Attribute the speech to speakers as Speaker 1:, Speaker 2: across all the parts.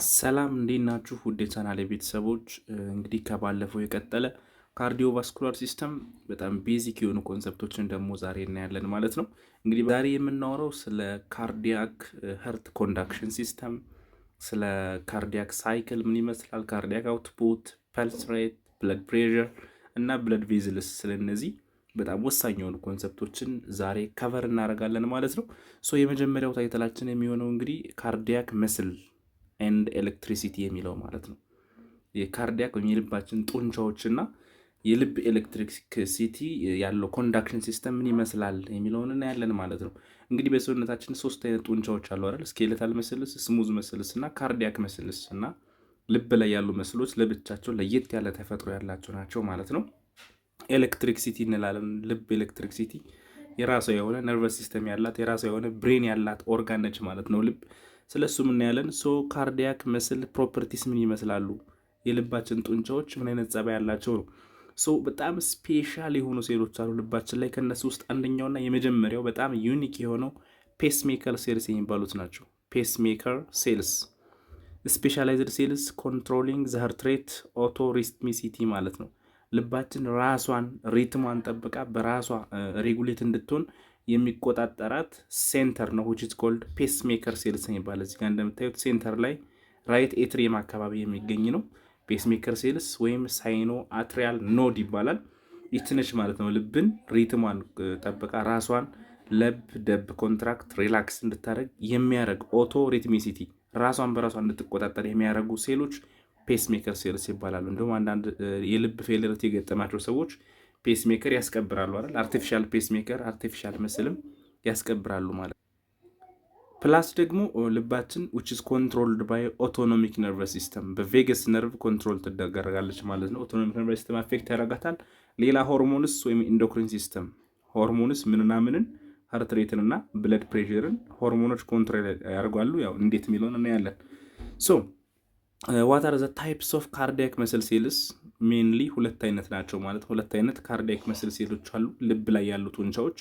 Speaker 1: ሰላም እንዴት ናችሁ? ውድ የቻናሌ ቤተሰቦች እንግዲህ ከባለፈው የቀጠለ ካርዲዮቫስኩላር ሲስተም በጣም ቤዚክ የሆኑ ኮንሰፕቶችን ደግሞ ዛሬ እናያለን ማለት ነው። እንግዲህ ዛሬ የምናወራው ስለ ካርዲያክ ሄርት ኮንዳክሽን ሲስተም፣ ስለ ካርዲያክ ሳይክል ምን ይመስላል፣ ካርዲያክ አውትፑት፣ ፐልስ ሬት፣ ብለድ ፕሬሸር እና ብለድ ቬዝልስ፣ ስለነዚህ በጣም ወሳኝ የሆኑ ኮንሰፕቶችን ዛሬ ከቨር እናደርጋለን ማለት ነው። የመጀመሪያው ታይትላችን የሚሆነው እንግዲህ ካርዲያክ መስል ኤንድ ኤሌክትሪሲቲ የሚለው ማለት ነው። የካርዲያክ ወይም የልባችን ጡንቻዎችና የልብ ኤሌክትሪሲቲ ያለው ኮንዳክሽን ሲስተም ምን ይመስላል የሚለውን እናያለን ማለት ነው። እንግዲህ በሰውነታችን 3 አይነት ጡንቻዎች አሉ አይደል? ስኬሌታል መስልስ፣ ስሙዝ መስልስ እና ካርዲያክ መስልስ እና ልብ ላይ ያሉ መስሎች ለብቻቸው ለየት ያለ ተፈጥሮ ያላቸው ናቸው ማለት ነው። ኤሌክትሪክሲቲ እንላለን። ልብ ኤሌክትሪክሲቲ የራሷ የሆነ ነርቨስ ሲስተም ያላት የራሷ የሆነ ብሬን ያላት ኦርጋን ነች ማለት ነው ልብ። ስለሱ እናያለን። ካርዲያክ መስል ፕሮፐርቲስ ምን ይመስላሉ፣ የልባችን ጡንቻዎች ምን አይነት ጸባይ ያላቸው ነው። በጣም ስፔሻል የሆኑ ሴሎች አሉ ልባችን ላይ። ከነሱ ውስጥ አንደኛውና የመጀመሪያው በጣም ዩኒክ የሆነው ፔስሜከር ሴልስ የሚባሉት ናቸው። ፔስሜከር ሴልስ ስፔሻላይዝድ ሴልስ ኮንትሮሊንግ ዘ ሃርት ሬት ኦቶ ሪትሚሲቲ ማለት ነው። ልባችን ራሷን ሪትሟን ጠብቃ በራሷ ሬጉሌት እንድትሆን የሚቆጣጠራት ሴንተር ነው which is called pacemaker cells ይባላል። እዚህ ጋር እንደምታዩት ሴንተር ላይ ራይት ኤትሪየም አካባቢ የሚገኝ ነው ፔስሜከር ሴልስ ወይም ሳይኖ አትሪያል ኖድ ይባላል። ይትነች ማለት ነው ልብን ሪትሟን ጠብቃ ራሷን ለብ ደብ ኮንትራክት ሪላክስ እንድታደርግ የሚያደርግ ኦቶ ሪትሚሲቲ ራሷን በራሷ እንድትቆጣጠር የሚያደርጉ ሴሎች ፔስሜከር ሴልስ ይባላሉ። እንደውም አንዳንድ የልብ ፌለሪቲ የገጠማቸው ሰዎች ፔስሜከር ያስቀብራሉ አይደል? አርቲፊሻል ፔስሜከር አርቲፊሻል መስልም ያስቀብራሉ ማለት። ፕላስ ደግሞ ልባችን which is controlled by autonomic nervous system በቬገስ ነርቭ ኮንትሮል ትደረጋለች ማለት ነው። autonomic nervous system አፌክት ያደርጋታል። ሌላ ሆርሞንስ ወይም ኢንዶክሪን ሲስተም ሆርሞንስ ምንናምንን ሃርት ሬትን እና ብለድ ፕሬሸርን ሆርሞኖች ኮንትሮል ያደርጋሉ። ያው እንዴት የሚለውን እናያለን። ዋት አር ዘ ታይፕስ ኦፍ ካርዲያክ መስል ሴልስ? ሜንሊ ሁለት አይነት ናቸው ማለት ሁለት አይነት ካርዲያክ መስል ሴሎች አሉ ልብ ላይ ያሉ ጡንቻዎች።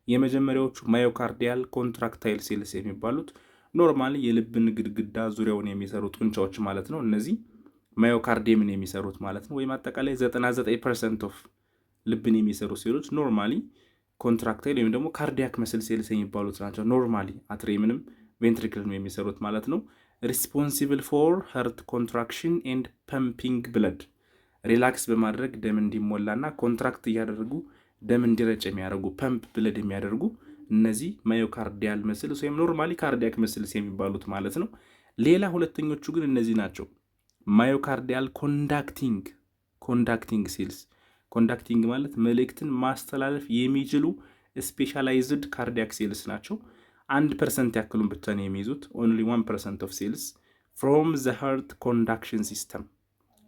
Speaker 1: የመጀመሪያዎቹ ማዮካርዲያል ኮንትራክታይል ሴልስ የሚባሉት ኖርማሊ የልብን ግድግዳ ዙሪያውን የሚሰሩ ጡንቻዎች ማለት ነው። እነዚህ ማዮካርዲየምን የሚሰሩት ማለት ነው። ወይም አጠቃላይ 99% ኦፍ ልብን የሚሰሩ ሴሎች ኖርማሊ ኮንትራክታይል ወይም ደግሞ ካርዲያክ መስል ሴልስ የሚባሉት ናቸው። ኖርማሊ አትሪየምንም ቬንትሪክልንም የሚሰሩት ማለት ነው። ሪስፖንሲብል ፎር ሀርት ኮንትራክሽን ኤንድ ፐምፒንግ ብለድ ሪላክስ በማድረግ ደም እንዲሞላና ኮንትራክት እያደረጉ ደም እንዲረጭ የሚያደርጉ ፐምፕ ብለድ የሚያደርጉ እነዚህ ማዮካርዲያል መስልስ ወይም ኖርማሊ ካርዲያክ መስልስ የሚባሉት ማለት ነው። ሌላ ሁለተኞቹ ግን እነዚህ ናቸው። ማዮካርዲያል ኮንዳክቲንግ ሴልስ። ኮንዳክቲንግ ማለት መልእክትን ማስተላለፍ የሚችሉ ስፔሻላይዝድ ካርዲያክ ሴልስ ናቸው። 1% ያክሉን ብቻ ነው የሚይዙት። ኦንሊ 1% ኦፍ ሴልስ ፍሮም ዘ ሀርት ኮንዳክሽን ሲስተም።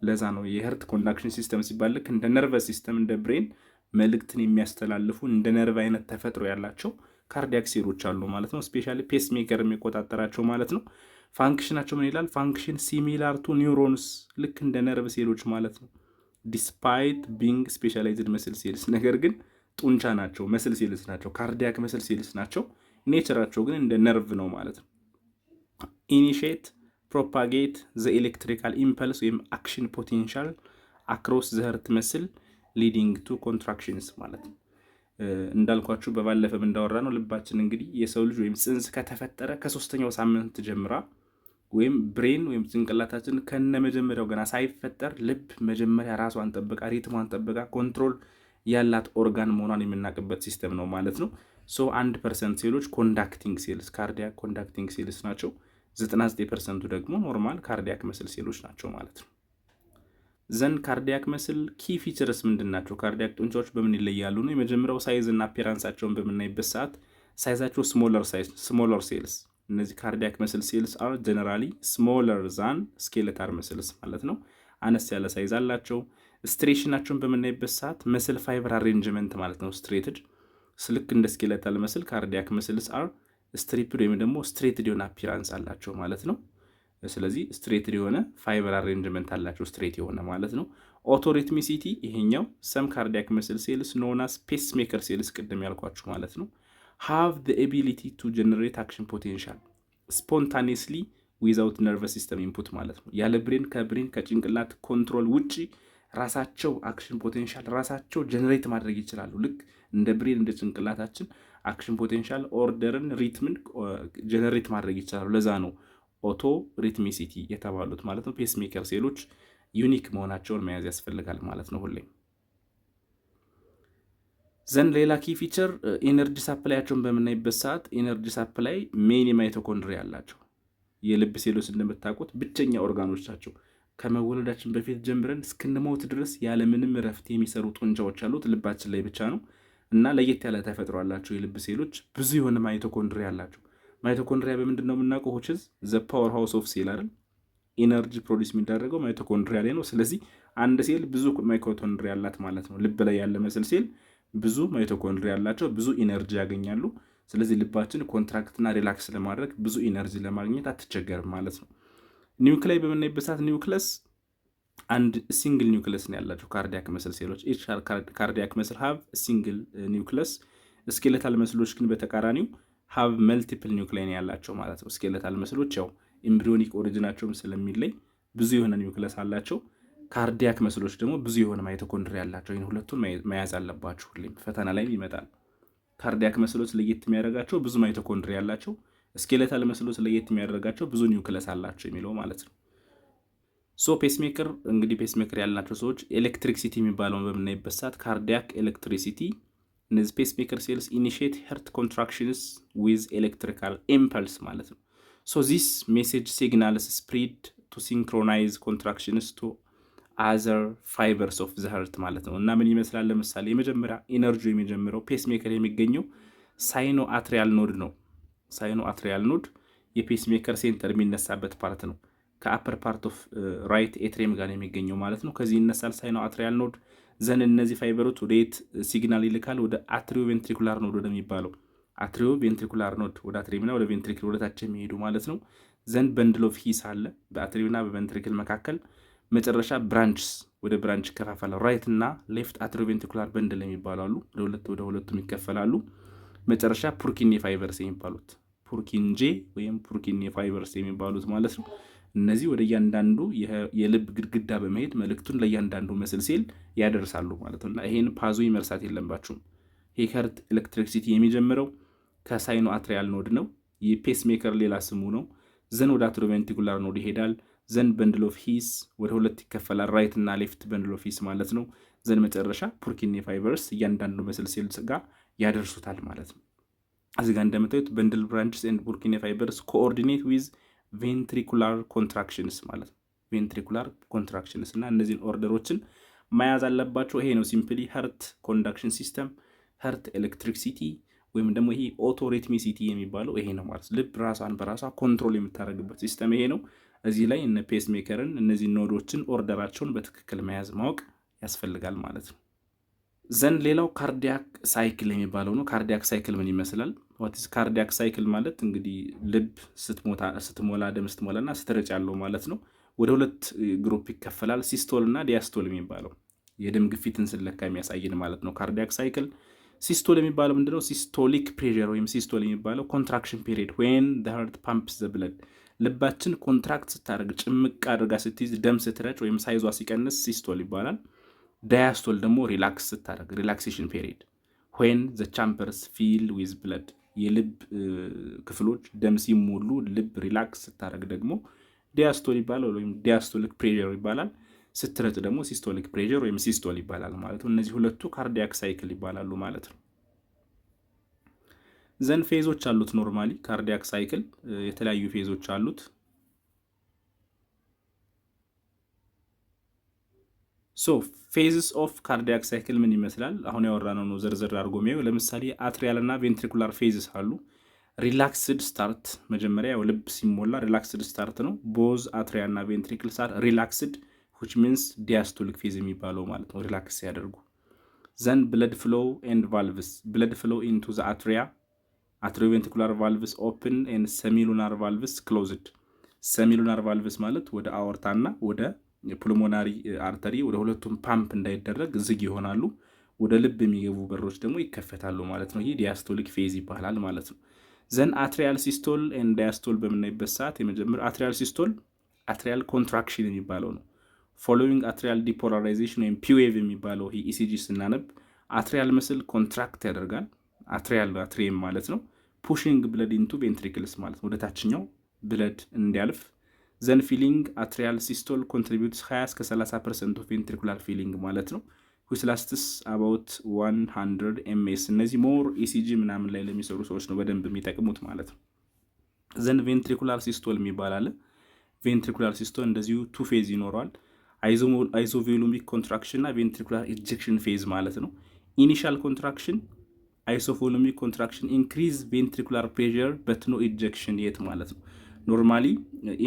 Speaker 1: ለዛ ነው የሀርት ኮንዳክሽን ሲስተም ሲባል ልክ እንደ ነርቨስ ሲስተም እንደ ብሬን መልእክትን የሚያስተላልፉ እንደ ነርቭ አይነት ተፈጥሮ ያላቸው ካርዲያክ ሴሎች አሉ ማለት ነው። ስፔሻሊ ፔስሜከር የሚቆጣጠራቸው ማለት ነው። ፋንክሽናቸው ምን ይላል? ፋንክሽን ሲሚላር ቱ ኒውሮንስ፣ ልክ እንደ ነርቭ ሴሎች ማለት ነው። ዲስፓይት ቢንግ ስፔሻላይዝድ መስል ሴልስ፣ ነገር ግን ጡንቻ ናቸው፣ መስል ሴልስ ናቸው፣ ካርዲያክ መስል ሴልስ ናቸው። ኔቸራቸው ግን እንደ ነርቭ ነው ማለት ነው። ኢኒሼት ፕሮፓጌት ዘ ኤሌክትሪካል ኢምፐልስ ወይም አክሽን ፖቴንሻል አክሮስ ዘ ሀርት መስል ሊዲንግ ቱ ኮንትራክሽንስ ማለት ነው። እንዳልኳችሁ በባለፈም እንዳወራ ነው ልባችን እንግዲህ የሰው ልጅ ወይም ጽንስ ከተፈጠረ ከ3ኛው ሳምንት ጀምራ ወይም ብሬን ወይም ጭንቅላታችን ከነ መጀመሪያው ገና ሳይፈጠር ልብ መጀመሪያ ራሷን ጠብቃ ሪትሟን ጠብቃ ኮንትሮል ያላት ኦርጋን መሆኗን የምናውቅበት ሲስተም ነው ማለት ነው። 1% ሴሎች ኮንዳክቲንግ ሴልስ ካርዲያክ ኮንዳክቲንግ ሴልስ ናቸው። 99% ደግሞ ኖርማል ካርዲያክ መስል ሴሎች ናቸው ማለት ነው። ዘን ካርዲያክ መስል ኪ ፊቸርስ ምንድን ናቸው? ካርዲያክ ጡንቻዎች በምን ይለያሉ ነው። የመጀመሪያው ሳይዝ እና አፒራንሳቸውን በምናይበት ሰዓት ሳይዛቸው ስሞለር ሴልስ። እነዚህ ካርዲያክ መስል ሴልስ አር ጀነራሊ ስሞለር ዛን ስኬለታል መስልስ ማለት ነው። አነስ ያለ ሳይዝ አላቸው። ስትሬሽናቸውን በምናይበት ሰዓት መስል ፋይበር አሬንጅመንት ማለት ነው። ስትሬትድ ስልክ እንደ ስኬለታል መስል ካርዲያክ መስልስ አር ስትሪፕድ ወይም ደግሞ ስትሬትድ የሆነ አፒራንስ አላቸው ማለት ነው። ስለዚህ ስትሬትድ የሆነ ፋይበር አሬንጅመንት አላቸው ስትሬት የሆነ ማለት ነው። ኦቶሪትሚሲቲ ይሄኛው ሰም ካርዲያክ መስል ሴልስ ኖን አስ ፔስሜከር ሴልስ ቅድም ያልኳችሁ ማለት ነው ሃቭ the ability to generate action potential spontaneously ዊዛውት ነርቨስ ሲስተም ኢንፑት ማለት ነው። ያለ ብሬን ከጭንቅላት ኮንትሮል ውጪ ራሳቸው አክሽን ፖቴንሻል ራሳቸው ጀነሬት ማድረግ ይችላሉ። ልክ እንደ ብሬን እንደ ጭንቅላታችን አክሽን ፖቴንሻል ኦርደርን ሪትምን ጀነሬት ማድረግ ይችላሉ። ለዛ ነው ኦቶ ሪትሚሲቲ የተባሉት ማለት ነው። ፔስሜከር ሴሎች ዩኒክ መሆናቸውን መያዝ ያስፈልጋል ማለት ነው ሁሌም። ዘንድ ሌላ ኪ ፊቸር ኢነርጂ ሳፕላያቸውን በምናይበት ሰዓት ኢነርጂ ሳፕላይ ሜኒ ማይቶኮንድሪያ አላቸው። የልብ ሴሎች እንደምታውቁት ብቸኛ ኦርጋኖች ናቸው። ከመወለዳችን በፊት ጀምረን እስክንሞት ድረስ ያለምንም እረፍት የሚሰሩ ጡንቻዎች አሉት። ልባችን ላይ ብቻ ነው እና ለየት ያለ ተፈጥሮ አላቸው። የልብ ሴሎች ብዙ የሆነ ማይቶኮንድሪያ አላቸው። ማይቶኮንድሪያ በምንድን ነው የምናውቀው? ሆችዝ ዘ ፓወር ሃውስ ኦፍ ሴል አይደል? ኢነርጂ ፕሮዲስ የሚደረገው ማይቶኮንድሪያ ላይ ነው። ስለዚህ አንድ ሴል ብዙ ማይቶኮንድሪያ አላት ማለት ነው። ልብ ላይ ያለ መስል ሴል ብዙ ማይቶኮንድሪያ ያላቸው ብዙ ኢነርጂ ያገኛሉ። ስለዚህ ልባችን ኮንትራክትና ሪላክስ ለማድረግ ብዙ ኢነርጂ ለማግኘት አትቸገርም ማለት ነው። ኒውክላይ በምናይበት ሰዓት ኒውክለስ አንድ ሲንግል ኒውክለስ ነው ያላቸው ካርዲያክ መስል ሴሎች። ኢች ካርዲያክ መስል ሃቭ ሲንግል ኒውክለስ። ስኬለታል መስሎች ግን በተቃራኒው ሃቭ መልቲፕል ኒውክላይ ነው ያላቸው ማለት ነው። ስኬለታል መስሎች ያው ኤምብሪዮኒክ ኦሪጂናቸውም ስለሚለይ ብዙ የሆነ ኒውክለስ አላቸው። ካርዲያክ መስሎች ደግሞ ብዙ የሆነ ማይቶኮንድሪያ ያላቸው። ይህን ሁለቱን መያዝ አለባችሁ፣ ሁሌም ፈተና ላይም ይመጣል። ካርዲያክ መስሎች ለየት የሚያደርጋቸው ብዙ ማይቶኮንድሪያ ያላቸው፣ ስኬለታል መስሎች ለየት የሚያደርጋቸው ብዙ ኒውክለስ አላቸው የሚለው ማለት ነው። ሶ ፔስሜከር እንግዲህ ፔስሜከር ያላቸው ሰዎች ኤሌክትሪክሲቲ የሚባለውን በምናይበት ሰዓት ካርዲያክ ኤሌክትሪሲቲ፣ እነዚህ ፔስሜከር ሴልስ ኢኒሺየት ሄርት ኮንትራክሽንስ ዊዝ ኤሌክትሪካል ኢምፐልስ ማለት ነው። ሶ ዚስ ሜሴጅ ሲግናልስ ስፕሪድ ቱ ሲንክሮናይዝ ኮንትራክሽንስ ቱ አዘር ፋይበርስ ኦፍ ዘ ሀርት ማለት ነው። እና ምን ይመስላል? ለምሳሌ የመጀመሪያ ኢነርጂ የሚጀምረው ፔስሜከር የሚገኘው ሳይኖ አትሪያል ኖድ ነው። ሳይኖ አትሪያል ኖድ የፔስሜከር ሴንተር የሚነሳበት ፓርት ነው። ከአፐር ፓርት ኦፍ ራይት ኤትሪየም ጋር የሚገኘው ማለት ነው። ከዚህ ይነሳል ሳይኖ አትሪያል ኖድ። ዘን እነዚህ ፋይበሮች ወደ የት ሲግናል ይልካል? ወደ አትሪዮ ቬንትሪኩላር ኖድ ወደሚባለው አትሪዮ ቬንትሪኩላር ኖድ፣ ወደ አትሪየምና ወደ ቬንትሪክል ወደታች የሚሄዱ ማለት ነው። ዘን በንድል ኦፍ ሂስ አለ በአትሪዮና በቬንትሪክል መካከል። መጨረሻ ብራንችስ ወደ ብራንች ይከፋፈላል። ራይት እና ሌፍት አትሪዮቬንትሪኩላር በንድል የሚባሉ አሉ። ወደ ሁለቱም ይከፈላሉ። መጨረሻ ፑርኪኔ ፋይበርስ የሚባሉት ፑርኪንጄ ወይም ፑርኪኔ ፋይበርስ የሚባሉት ማለት ነው። እነዚህ ወደ እያንዳንዱ የልብ ግድግዳ በመሄድ መልእክቱን ለእያንዳንዱ መስል ሴል ያደርሳሉ ማለት ነው። እና ይሄን ፓዙ መርሳት የለባችሁም። ሄርት ኤሌክትሪክሲቲ የሚጀምረው ከሳይኖ አትሪያል ኖድ ነው። የፔስሜከር ሌላ ስሙ ነው። ዘን ወደ አትሪዮቬንትሪኩላር ኖድ ይሄዳል። ዘን በንድል ኦፍ ሂስ ወደ ሁለት ይከፈላል። ራይት እና ሌፍት በንድል ኦፍ ሂስ ማለት ነው። ዘን መጨረሻ ፑርኪኔ ፋይበርስ እያንዳንዱ መስል ሴልስ ጋር ያደርሱታል ማለት ነው። እዚህ ጋር እንደምታዩት በንድል ብራንችስ ኤንድ ፑርኪኔ ፋይበርስ ኮኦርዲኔት ዊዝ ቬንትሪኩላር ኮንትራክሽንስ ማለት ነው። ቬንትሪኩላር ኮንትራክሽንስ እና እነዚህን ኦርደሮችን መያዝ አለባቸው። ይሄ ነው ሲምፕሊ ሀርት ኮንዳክሽን ሲስተም፣ ሀርት ኤሌክትሪክሲቲ ወይም ደግሞ ይሄ ኦቶሪትሚሲቲ የሚባለው ይሄ ነው ማለት። ልብ ራሷን በራሷ ኮንትሮል የምታደርግበት ሲስተም ይሄ ነው። እዚህ ላይ እነ ፔስሜከርን እነዚህ ኖዶችን ኦርደራቸውን በትክክል መያዝ ማወቅ ያስፈልጋል ማለት ነው። ዘንድ ሌላው ካርዲያክ ሳይክል የሚባለው ነው። ካርዲያክ ሳይክል ምን ይመስላል? ዋትስ ካርዲያክ ሳይክል ማለት እንግዲህ ልብ ስትሞላ ደም ስትሞላና ስትረጭ ያለው ማለት ነው። ወደ ሁለት ግሩፕ ይከፈላል። ሲስቶል እና ዲያስቶል የሚባለው የደም ግፊትን ስለካ የሚያሳይን ማለት ነው። ካርዲያክ ሳይክል ሲስቶል የሚባለው ምንድነው? ሲስቶሊክ ፕሬሸር ወይም ሲስቶል የሚባለው ኮንትራክሽን ፔሪድ ዌን ዘ ሃርት ፓምፕስ ዘ ብለድ፣ ልባችን ኮንትራክት ስታደርግ ጭምቅ አድርጋ ስትይዝ ደም ስትረጭ ወይም ሳይዟ ሲቀንስ ሲስቶል ይባላል። ዳያስቶል ደግሞ ሪላክስ ስታደርግ ሪላክሴሽን ፔሪድ ዌን ዘ ቻምበርስ ፊል ዊዝ ብለድ፣ የልብ ክፍሎች ደም ሲሞሉ ልብ ሪላክስ ስታደርግ ደግሞ ዲያስቶል ይባላል ወይም ዲያስቶሊክ ፕሬሸር ይባላል። ስትረጭ ደግሞ ሲስቶሊክ ፕሬሸር ወይም ሲስቶል ይባላል ማለት ነው። እነዚህ ሁለቱ ካርዲያክ ሳይክል ይባላሉ ማለት ነው። ዘን ፌዞች አሉት። ኖርማሊ ካርዲያክ ሳይክል የተለያዩ ፌዞች አሉት። ሶ ፌዝስ ኦፍ ካርዲያክ ሳይክል ምን ይመስላል? አሁን ያወራነው ነው ዝርዝር አድርጎ የሚያዩ። ለምሳሌ አትሪያል እና ቬንትሪኩላር ፌዝስ አሉ። ሪላክስድ ስታርት፣ መጀመሪያ ያው ልብ ሲሞላ ሪላክስድ ስታርት ነው። ቦዝ አትሪያ እና ቬንትሪክል ሳር ሪላክስድ which means diastolic ፌዝ የሚባለው ማለት ነው። ሪላክስ ሲያደርጉ ዘን ብለድ ፍሎው ኤንድ ቫልቭስ፣ ብለድ ፍሎው ኢንቱ ዘ አትሪያ፣ አትሪዮቬንትሪኩላር ቫልቭስ ኦፕን ኤንድ ሰሚሉናር ቫልቭስ ክሎዝድ። ሰሚሉናር ቫልቭስ ማለት ወደ አኦርታ እና ወደ ፑልሞናሪ አርተሪ ወደ ሁለቱም ፓምፕ እንዳይደረግ ዝግ ይሆናሉ። ወደ ልብ የሚገቡ በሮች ደግሞ ይከፈታሉ ማለት ነው። ይህ ዲያስቶሊክ ፌዝ ይባላል ማለት ነው። ዘን አትሪያል ሲስቶል ኤንድ ዳያስቶል በምናይበት ሰዓት የመጀመሪያው አትሪያል ሲስቶል አትሪያል ኮንትራክሽን የሚባለው ነው። ፎሎዊንግ አትሪያል ዲፖላራይዜሽን ወይም ፒዌቭ የሚባለው ይህ ኢሲጂ ስናነብ አትሪያል መስል ኮንትራክት ያደርጋል። አትሪየም ማለት ነው። ፑሽንግ ብለድ ኢንቱ ቬንትሪክልስ ማለት ነው፣ ወደ ታችኛው ብለድ እንዲያልፍ። ዘን ፊሊንግ አትሪያል ሲስቶል ኮንትሪቢዩትስ 20-30% ኦፍ ቬንትሪኩላር ፊሊንግ ማለት ነው። which lasts about 100 ms። እነዚህ ሞር ኢሲጂ ምናምን ላይ ለሚሰሩ ሰዎች ነው በደንብ የሚጠቅሙት ማለት ነው። ዘን ቬንትሪኩላር ሲስቶል የሚባል አለ። ቬንትሪኩላር ሲስቶል እንደዚሁ ቱ ፌዝ ይኖረዋል። አይሶቮሉሚክ ኮንትራክሽን እና ቬንትሪኩላር ኢጀክሽን ፌዝ ማለት ነው። ኢኒሻል ኮንትራክሽን አይሶቮሉሚክ ኮንትራክሽን ኢንክሪዝ ቬንትሪኩላር ፕሬሸር በት ኖ ኢጀክሽን የት ማለት ነው። ኖርማሊ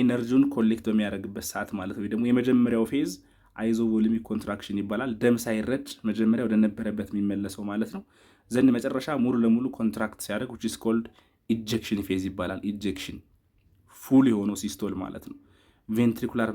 Speaker 1: ኤነርጂውን ኮሌክት በሚያደርግበት ሰዓት ማለት ነው። ደግሞ የመጀመሪያው ፌዝ አይዞቮሉሚክ ኮንትራክሽን ይባላል። ደም ሳይረጭ መጀመሪያ ወደ ነበረበት የሚመለሰው ማለት ነው። ዘንድ መጨረሻ ሙሉ ለሙሉ ኮንትራክት ሲያደርግ which is called ኢጀክሽን ፌዝ ይባላል። ኢጀክሽን ፉል የሆነው ሲስቶል ማለት ነው። ቬንትሪኩላር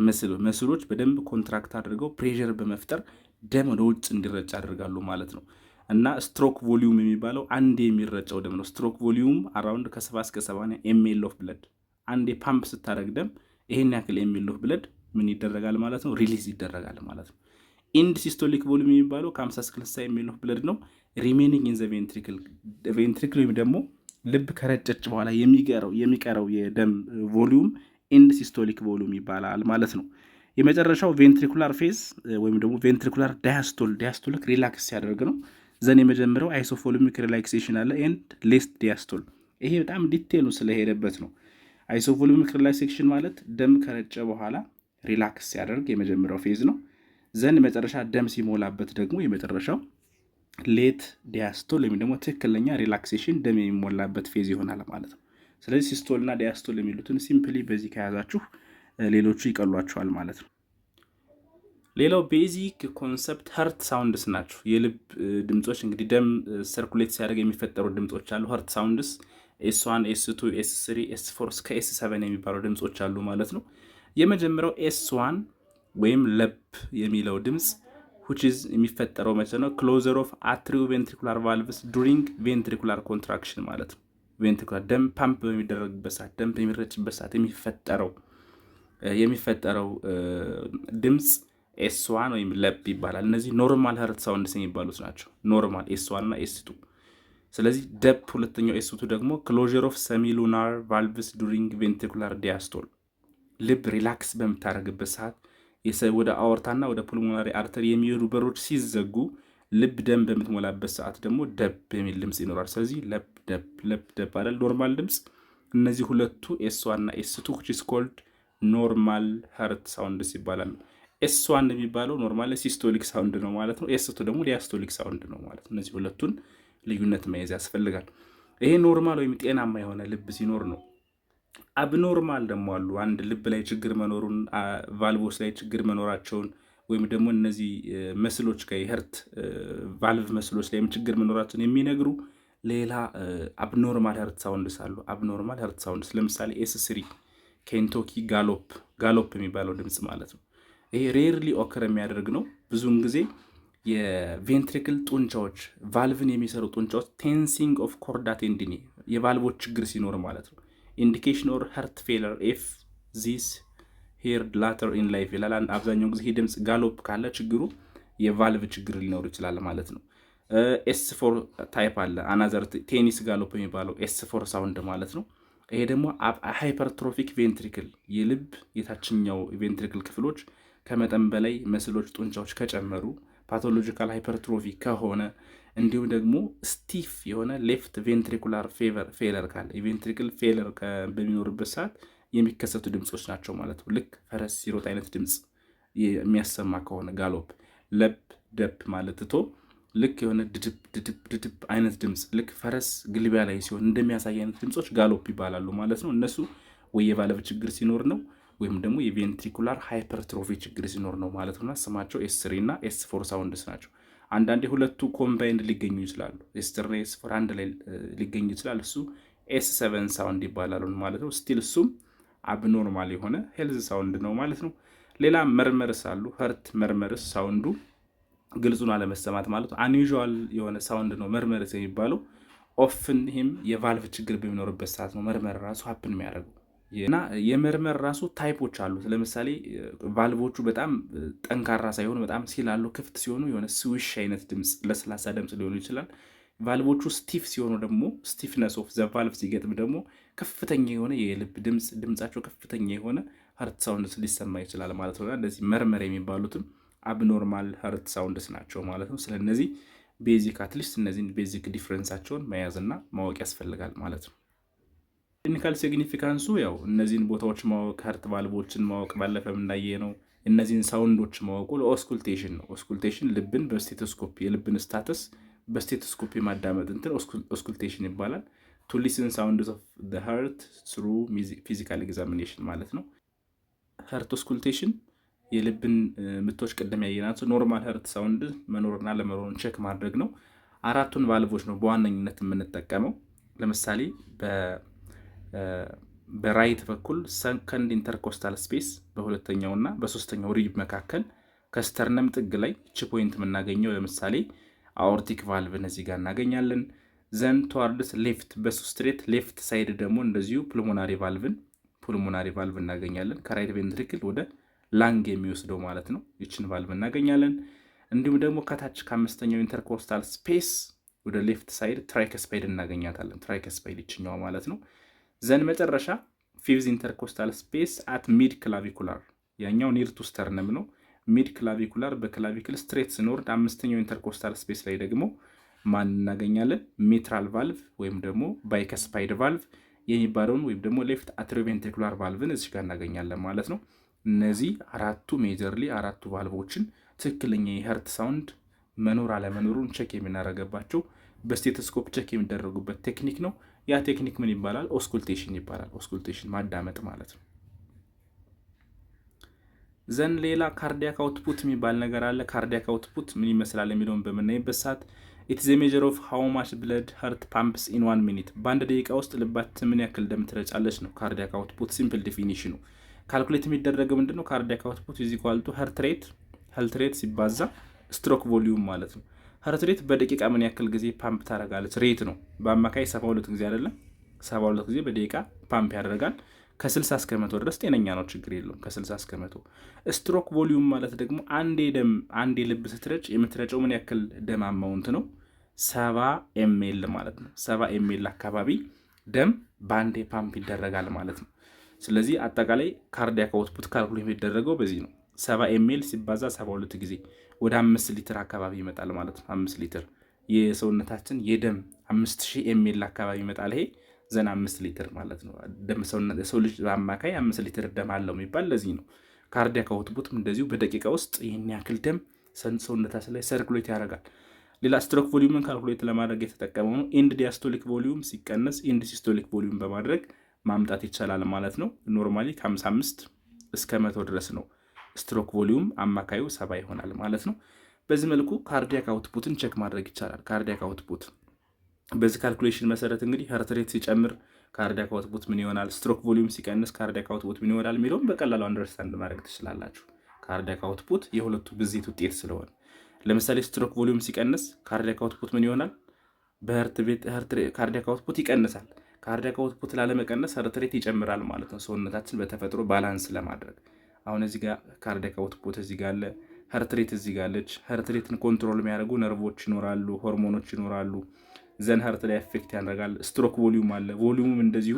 Speaker 1: መስሎች በደንብ ኮንትራክት አድርገው ፕሬሸር በመፍጠር ደም ወደ ውጭ እንዲረጭ ያደርጋሉ ማለት ነው። እና ስትሮክ ቮሊዩም የሚባለው አንዴ የሚረጨው ደም ነው። ስትሮክ ቮሊዩም አራውንድ ከ70 እስከ 80 ኤምኤል ኦፍ ብለድ አንዴ ፓምፕ ስታደርግ ደም ይሄን ያክል ኤምኤል ኦፍ ብለድ ምን ይደረጋል ማለት ነው? ሪሊዝ ይደረጋል ማለት ነው። ኢንድ ሲስቶሊክ ቮሊዩም የሚባለው ከ50 እስከ 60 ኤምኤል ኦፍ ብለድ ነው። ሪሜኒንግ ኢን ዘ ቬንትሪክል ወይም ደግሞ ልብ ከረጨች በኋላ የሚቀረው የደም ቮሊዩም ኢንድ ሲስቶሊክ ቮሊዩም ይባላል ማለት ነው። የመጨረሻው ቬንትሪኩላር ፌዝ ወይም ደግሞ ቬንትሪኩላር ዳያስቶሊክ ሪላክስ ሲያደርግ ነው። ዘን የመጀመሪያው አይሶቮሉሚክ ሪላክሴሽን አለ ኤንድ ሌስት ዲያስቶል። ይሄ በጣም ዲቴሉ ስለሄደበት ነው። አይሶቮሉሚክ ሪላክሴሽን ማለት ደም ከረጨ በኋላ ሪላክስ ሲያደርግ የመጀመሪያው ፌዝ ነው። ዘን መጨረሻ ደም ሲሞላበት ደግሞ የመጨረሻው ሌት ዲያስቶል ወይም ደግሞ ትክክለኛ ሪላክሴሽን ደም የሚሞላበት ፌዝ ይሆናል ማለት ነው። ስለዚህ ሲስቶል እና ዲያስቶል የሚሉትን ሲምፕሊ በዚህ ከያዛችሁ ሌሎቹ ይቀሏቸዋል ማለት ነው። ሌላው ቤዚክ ኮንሰፕት ሀርት ሳውንድስ ናቸው። የልብ ድምፆች እንግዲህ ደም ሰርኩሌት ሲያደርግ የሚፈጠሩ ድምፆች አሉ። ሀርት ሳውንድስ S1 S2 S3 S4 እስከ S7 የሚባሉ ድምፆች አሉ ማለት ነው። የመጀመሪያው S1 ወይም ለብ የሚለው ድምፅ which is የሚፈጠረው መቼ ነው? ክሎዘር ኦፍ አትሪዮቬንትሪኩላር ቫልቭስ ዱሪንግ ቬንትሪኩላር ኮንትራክሽን ማለት ነው። ቬንትሪኩላር ደም ፓምፕ በሚደረግበት ሰዓት ደም በሚረጭበት ሰዓት የሚፈጠረው ድምፅ S1 ወይም ለብ ይባላል። እነዚህ ኖርማል ሀርት ሳውንድስ የሚባሉት ናቸው። ኖርማል S1 እና S2። ስለዚህ ደብ ሁለተኛው S2 ደግሞ ክሎዥር ኦፍ ሰሚሉናር ቫልቭስ ዱሪንግ ቬንትሪኩላር ዲያስቶል ልብ ሪላክስ በምታደርግበት ሰዓት ወደ አወርታና ወደ ፑልሞናሪ አርተሪ የሚሄዱ በሮች ሲዘጉ ልብ ደም በምትሞላበት ሰዓት ደግሞ ደብ የሚል ድምፅ ይኖራል። ስለዚህ ለብ ደብ አይደል ኖርማል ድምፅ። እነዚህ ሁለቱ S1 እና S2 which is called ኖርማል ሀርት ሳውንድስ ይባላሉ። S1 የሚባለው ኖርማል ሲስቶሊክ ሳውንድ ነው ማለት ነው። S2 ደግሞ ዲያስቶሊክ ሳውንድ ነው ማለት ነው። እነዚህ ሁለቱን ልዩነት መያዝ ያስፈልጋል። ይሄ ኖርማል ወይም ጤናማ የሆነ ልብ ሲኖር ነው። አብኖርማል ደግሞ አሉ። አንድ ልብ ላይ ችግር መኖሩን፣ ቫልቮስ ላይ ችግር መኖራቸውን ወይም ደግሞ እነዚህ መስሎች ከሄርት ቫልቭ መስሎች ላይ ችግር መኖራቸውን የሚነግሩ ሌላ አብኖርማል ሀርት ሳውንድስ አሉ። አብኖርማል ሀርት ሳውንድስ ለምሳሌ S3 ኬንቶኪ ጋሎፕ የሚባለው ድምፅ ማለት ነው። ይሄ ሬርሊ ኦከር የሚያደርግ ነው። ብዙውን ጊዜ የቬንትሪክል ጡንቻዎች ቫልቭን የሚሰሩ ጡንቻዎች ቴንሲንግ ኦፍ ኮርዳ ቴንዲኒ የቫልቮች ችግር ሲኖር ማለት ነው። ኢንዲኬሽን ኦር ሀርት ፌለር ኢፍ ዚስ ሄርድ ላተር ኢን ላይፍ ይላል። አብዛኛው ጊዜ ይሄ ድምፅ ጋሎፕ ካለ ችግሩ የቫልቭ ችግር ሊኖር ይችላል ማለት ነው። S4 ታይፕ አለ። አናዘር ቴኒስ ጋሎፕ የሚባለው S4 ሳውንድ ማለት ነው። ይሄ ደግሞ ሃይፐርትሮፊክ ቬንትሪክል የልብ የታችኛው ቬንትሪክል ክፍሎች ከመጠን በላይ መስሎች ጡንቻዎች ከጨመሩ ፓቶሎጂካል ሃይፐርትሮፊ ከሆነ እንዲሁም ደግሞ ስቲፍ የሆነ ሌፍት ቬንትሪኩላር ፌለር ካለ የቬንትሪክል ፌለር በሚኖርበት ሰዓት የሚከሰቱ ድምፆች ናቸው ማለት ነው። ልክ ፈረስ ሲሮጥ አይነት ድምፅ የሚያሰማ ከሆነ ጋሎፕ፣ ለብ ደብ ማለት ትቶ ልክ የሆነ ድድብ አይነት ድምፅ ልክ ፈረስ ግልቢያ ላይ ሲሆን እንደሚያሳይ አይነት ድምፆች ጋሎፕ ይባላሉ ማለት ነው። እነሱ ወይ የቫልቭ ችግር ሲኖር ነው ወይም ደግሞ የቬንትሪኩላር ሃይፐርትሮፊ ችግር ሲኖር ነው ማለት ነው። ስማቸው S3 እና S4 ሳውንድስ ናቸው። አንዳንዴ ሁለቱ ኮምባይንድ ሊገኙ ይችላሉ። S3 እና S4 አንድ ላይ ሊገኙ ይችላል። እሱ S7 ሳውንድ ይባላሉ ማለት ነው። ስቲል እሱም አብኖርማል የሆነ ሄልዝ ሳውንድ ነው ማለት ነው። ሌላ መርመርስ አሉ። ሀርት መርመርስ ሳውንዱ ግልጹን አለመሰማት ማለት ነው። አንዩዥዋል የሆነ ሳውንድ ነው መርመርስ የሚባለው። ኦፍን ይህም የቫልቭ ችግር በሚኖርበት ሰዓት ነው መርመር ራሱ ሀፕን የሚያደርገው። እና የመርመር ራሱ ታይፖች አሉት። ለምሳሌ ቫልቮቹ በጣም ጠንካራ ሳይሆኑ በጣም ሲላሉ ክፍት ሲሆኑ የሆነ ስዊሽ አይነት ድምፅ፣ ለስላሳ ድምፅ ሊሆኑ ይችላል። ቫልቮቹ ስቲፍ ሲሆኑ ደግሞ ስቲፍነስ ኦፍ ዘ ቫልቭ ሲገጥም ደግሞ ከፍተኛ የሆነ የልብ ድምፃቸው ከፍተኛ የሆነ ሀርት ሳውንድስ ሊሰማ ይችላል ማለት ነው። እንደዚህ መርመር የሚባሉትም አብኖርማል ሀርት ሳውንድስ ናቸው ማለት ነው። ስለነዚህ ቤዚክ አትሊስት እነዚህን ቤዚክ ዲፍረንሳቸውን መያዝና ማወቅ ያስፈልጋል ማለት ነው። ክሊኒካል ሲግኒፊካንሱ ያው እነዚህን ቦታዎች ማወቅ፣ ሀርት ቫልቮችን ማወቅ፣ ባለፈም እንዳየ ነው እነዚህን ሳውንዶች ማወቁ ለኦስኩልቴሽን ነው። ኦስኩልቴሽን ልብን በስቴቶስኮፕ የልብን ስታተስ በስቴቶስኮፕ ማዳመጥ እንትን ኦስኩልቴሽን ይባላል። ቱ ሊስን ሳውንድስ ኦፍ ዘ ሀርት ስሩ ፊዚካል ኤግዛሚኔሽን ማለት ነው። ሀርት ኦስኩልቴሽን የልብን ምቶች ቅድም ያየናቸው ኖርማል ሀርት ሳውንድ መኖርና ለመኖሩን ቼክ ማድረግ ነው። አራቱን ቫልቮች ነው በዋነኝነት የምንጠቀመው። ለምሳሌ በራይት በኩል ሰከንድ ኢንተርኮስታል ስፔስ በሁለተኛውና በሶስተኛው ሪብ መካከል ከስተርነም ጥግ ላይ ቺ ፖይንት የምናገኘው ለምሳሌ አኦርቲክ ቫልቭን እዚህ ጋር እናገኛለን። ዘን ቱዋርድስ ሌፍት በሱስትሬት ሌፍት ሳይድ ደግሞ እንደዚሁ ፑልሞናሪ ቫልቭ እናገኛለን። ከራይት ቬንትሪክል ወደ ላንግ የሚወስደው ማለት ነው። ይችን ቫልቭ እናገኛለን። እንዲሁም ደግሞ ከታች ከአምስተኛው ኢንተርኮስታል ስፔስ ወደ ሌፍት ሳይድ ትራይከስፓይድ እናገኛታለን። ትራይከስፓይድ ይችኛው ማለት ነው። ዘን መጨረሻ ፊፍዝ ኢንተርኮስታል ስፔስ አት ሚድ ክላቪኩላር፣ ያኛው ኒር ቱ ስተርነም ነው። ሚድ ክላቪኩላር በክላቪክል ስትሬት ስንወርድ አምስተኛው ኢንተርኮስታል ስፔስ ላይ ደግሞ ማን እናገኛለን? ሚትራል ቫልቭ ወይም ደግሞ ባይከስፓይድ ቫልቭ የሚባለውን ወይም ደግሞ ሌፍት አትሪዮቬንትሪኩላር ቫልቭን እዚህ ጋር እናገኛለን ማለት ነው። እነዚህ አራቱ ሜጀርሊ አራቱ ቫልቮችን ትክክለኛ የሀርት ሳውንድ መኖር አለመኖሩን ቼክ የምናደርግባቸው በስቴቶስኮፕ ቼክ የሚደረጉበት ቴክኒክ ነው። ያ ቴክኒክ ምን ይባላል? ኦስኩልቴሽን ይባላል። ኦስኩልቴሽን ማዳመጥ ማለት ነው። ዘን ሌላ ካርዲያክ አውትፑት የሚባል ነገር አለ። ካርዲያክ አውትፑት ምን ይመስላል የሚለውን በምናይበት ሰዓት ኢትስ ሜጀር ኦፍ ሃው ማች ብለድ ሀርት ፓምፕስ ኢን 1 ሚኒት፣ በአንድ ደቂቃ ውስጥ ልባት ምን ያክል ደም ትረጫለች ነው ካርዲያክ አውትፑት ሲምፕል ዲፊኒሽኑ። ካልኩሌት የሚደረገው ምንድነው? ካርዲያክ አውትፑት ኢዝ ኢኳል ቱ ሀርት ሬት ሲባዛ ስትሮክ ቮሊዩም ማለት ነው። ሀርት ሬት በደቂቃ ምን ያክል ጊዜ ፓምፕ ታደርጋለች ሬት ነው። በአማካይ 72 ጊዜ አይደለም 72 ጊዜ በደቂቃ ፓምፕ ያደርጋል። ከ60 እስከ 100 ድረስ ጤነኛ ነው፣ ችግር የለውም። ከ60 እስከ 100 ስትሮክ ቮሊዩም ማለት ደግሞ አንዴ ልብ ስትረጭ የምትረጨው ምን ያክል ደም አማውንት ነው? 70 ኤምኤል ማለት ነው። 70 ኤምኤል አካባቢ ደም በአንዴ ፓምፕ ይደረጋል ማለት ነው። ስለዚህ አጠቃላይ ካርዲያክ አውትፑት ካልኩሌት የሚደረገው በዚህ ነው። 70 ኤምኤል ሲባዛ 72 ጊዜ ወደ 5 ሊትር አካባቢ ይመጣል ማለት ነው። 5 ሊትር የሰውነታችን የደም 5000 ኤምኤል አካባቢ ይመጣል። ይሄ ዘን 5 ሊትር ማለት ነው። ሰው ልጅ በአማካይ 5 ሊትር ደም አለው የሚባል ለዚህ ነው። ካርዲያክ አውትፑትም እንደዚሁ በደቂቃ ውስጥ ይህን ያክል ደም ሰውነታችን ላይ ሰርኩሌት ያደርጋል። ሌላ ስትሮክ ቮሊዩምን ካልኩሌት ለማድረግ የተጠቀመው ነው። ኢንድ ዲያስቶሊክ ቮሊዩም ሲቀነስ ኢንድ ሲስቶሊክ ቮሊዩም በማድረግ ማምጣት ይቻላል ማለት ነው። ኖርማሊ ከ55 እስከ 100 ድረስ ነው። ስትሮክ ቮሊዩም አማካዩ 70 ይሆናል ማለት ነው። በዚህ መልኩ ካርዲያክ አውትፑትን ቼክ ማድረግ ይቻላል። ካርዲያክ አውትፑት በዚህ ካልኩሌሽን መሰረት እንግዲህ ሀርት ሬት ሲጨምር ካርዲያክ አውትፑት ምን ይሆናል፣ ስትሮክ ቮሊዩም ሲቀንስ ካርዲያክ አውትፑት ምን ይሆናል የሚለውን በቀላሉ አንደርስታንድ ማድረግ ትችላላችሁ። ካርዲያክ አውትፑት የሁለቱ ብዜት ውጤት ስለሆነ ለምሳሌ ስትሮክ ቮሊዩም ሲቀንስ ካርዲያክ አውትፑት ምን ይሆናል? ካርዲያክ አውትፑት ይቀንሳል። ካርዲያክ አውትፑት ላለመቀነስ ሀርት ሬት ይጨምራል ማለት ነው። ሰውነታችን በተፈጥሮ ባላንስ ለማድረግ አሁን እዚህ ጋር ካርዲያክ አውትፑት እዚህ ጋር አለ፣ ሀርት ሬት እዚህ ጋር አለች። ሀርት ሬትን ኮንትሮል የሚያደርጉ ነርቮች ይኖራሉ፣ ሆርሞኖች ይኖራሉ። ዘን ሀርት ላይ አፌክት ያደርጋል። ስትሮክ ቮሊዩም አለ። ቮሊዩምም እንደዚሁ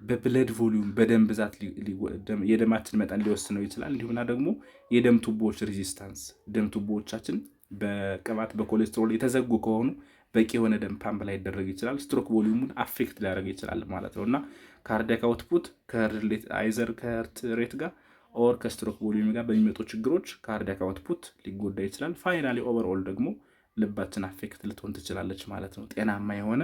Speaker 1: በብለድ ቮሊዩም በደም ብዛት የደማችን መጠን ሊወስነው ይችላል። እንዲሁምና ደግሞ የደም ቱቦዎች ሬዚስታንስ፣ ደም ቱቦዎቻችን በቅባት በኮሌስትሮል የተዘጉ ከሆኑ በቂ የሆነ ደም ፓምፕ ላይ ይደረግ ይችላል። ስትሮክ ቮሊዩሙን አፌክት ሊያደርግ ይችላል ማለት ነው። እና ካርዲያክ አውትፑት አይዘር ከሀርት ሬት ጋር ኦር ከስትሮክ ቮሊዩም ጋር በሚመጡ ችግሮች ካርዲያክ አውትፑት ሊጎዳ ይችላል። ፋይናሊ ኦቨርኦል ደግሞ ልባችን አፌክት ልትሆን ትችላለች ማለት ነው። ጤናማ የሆነ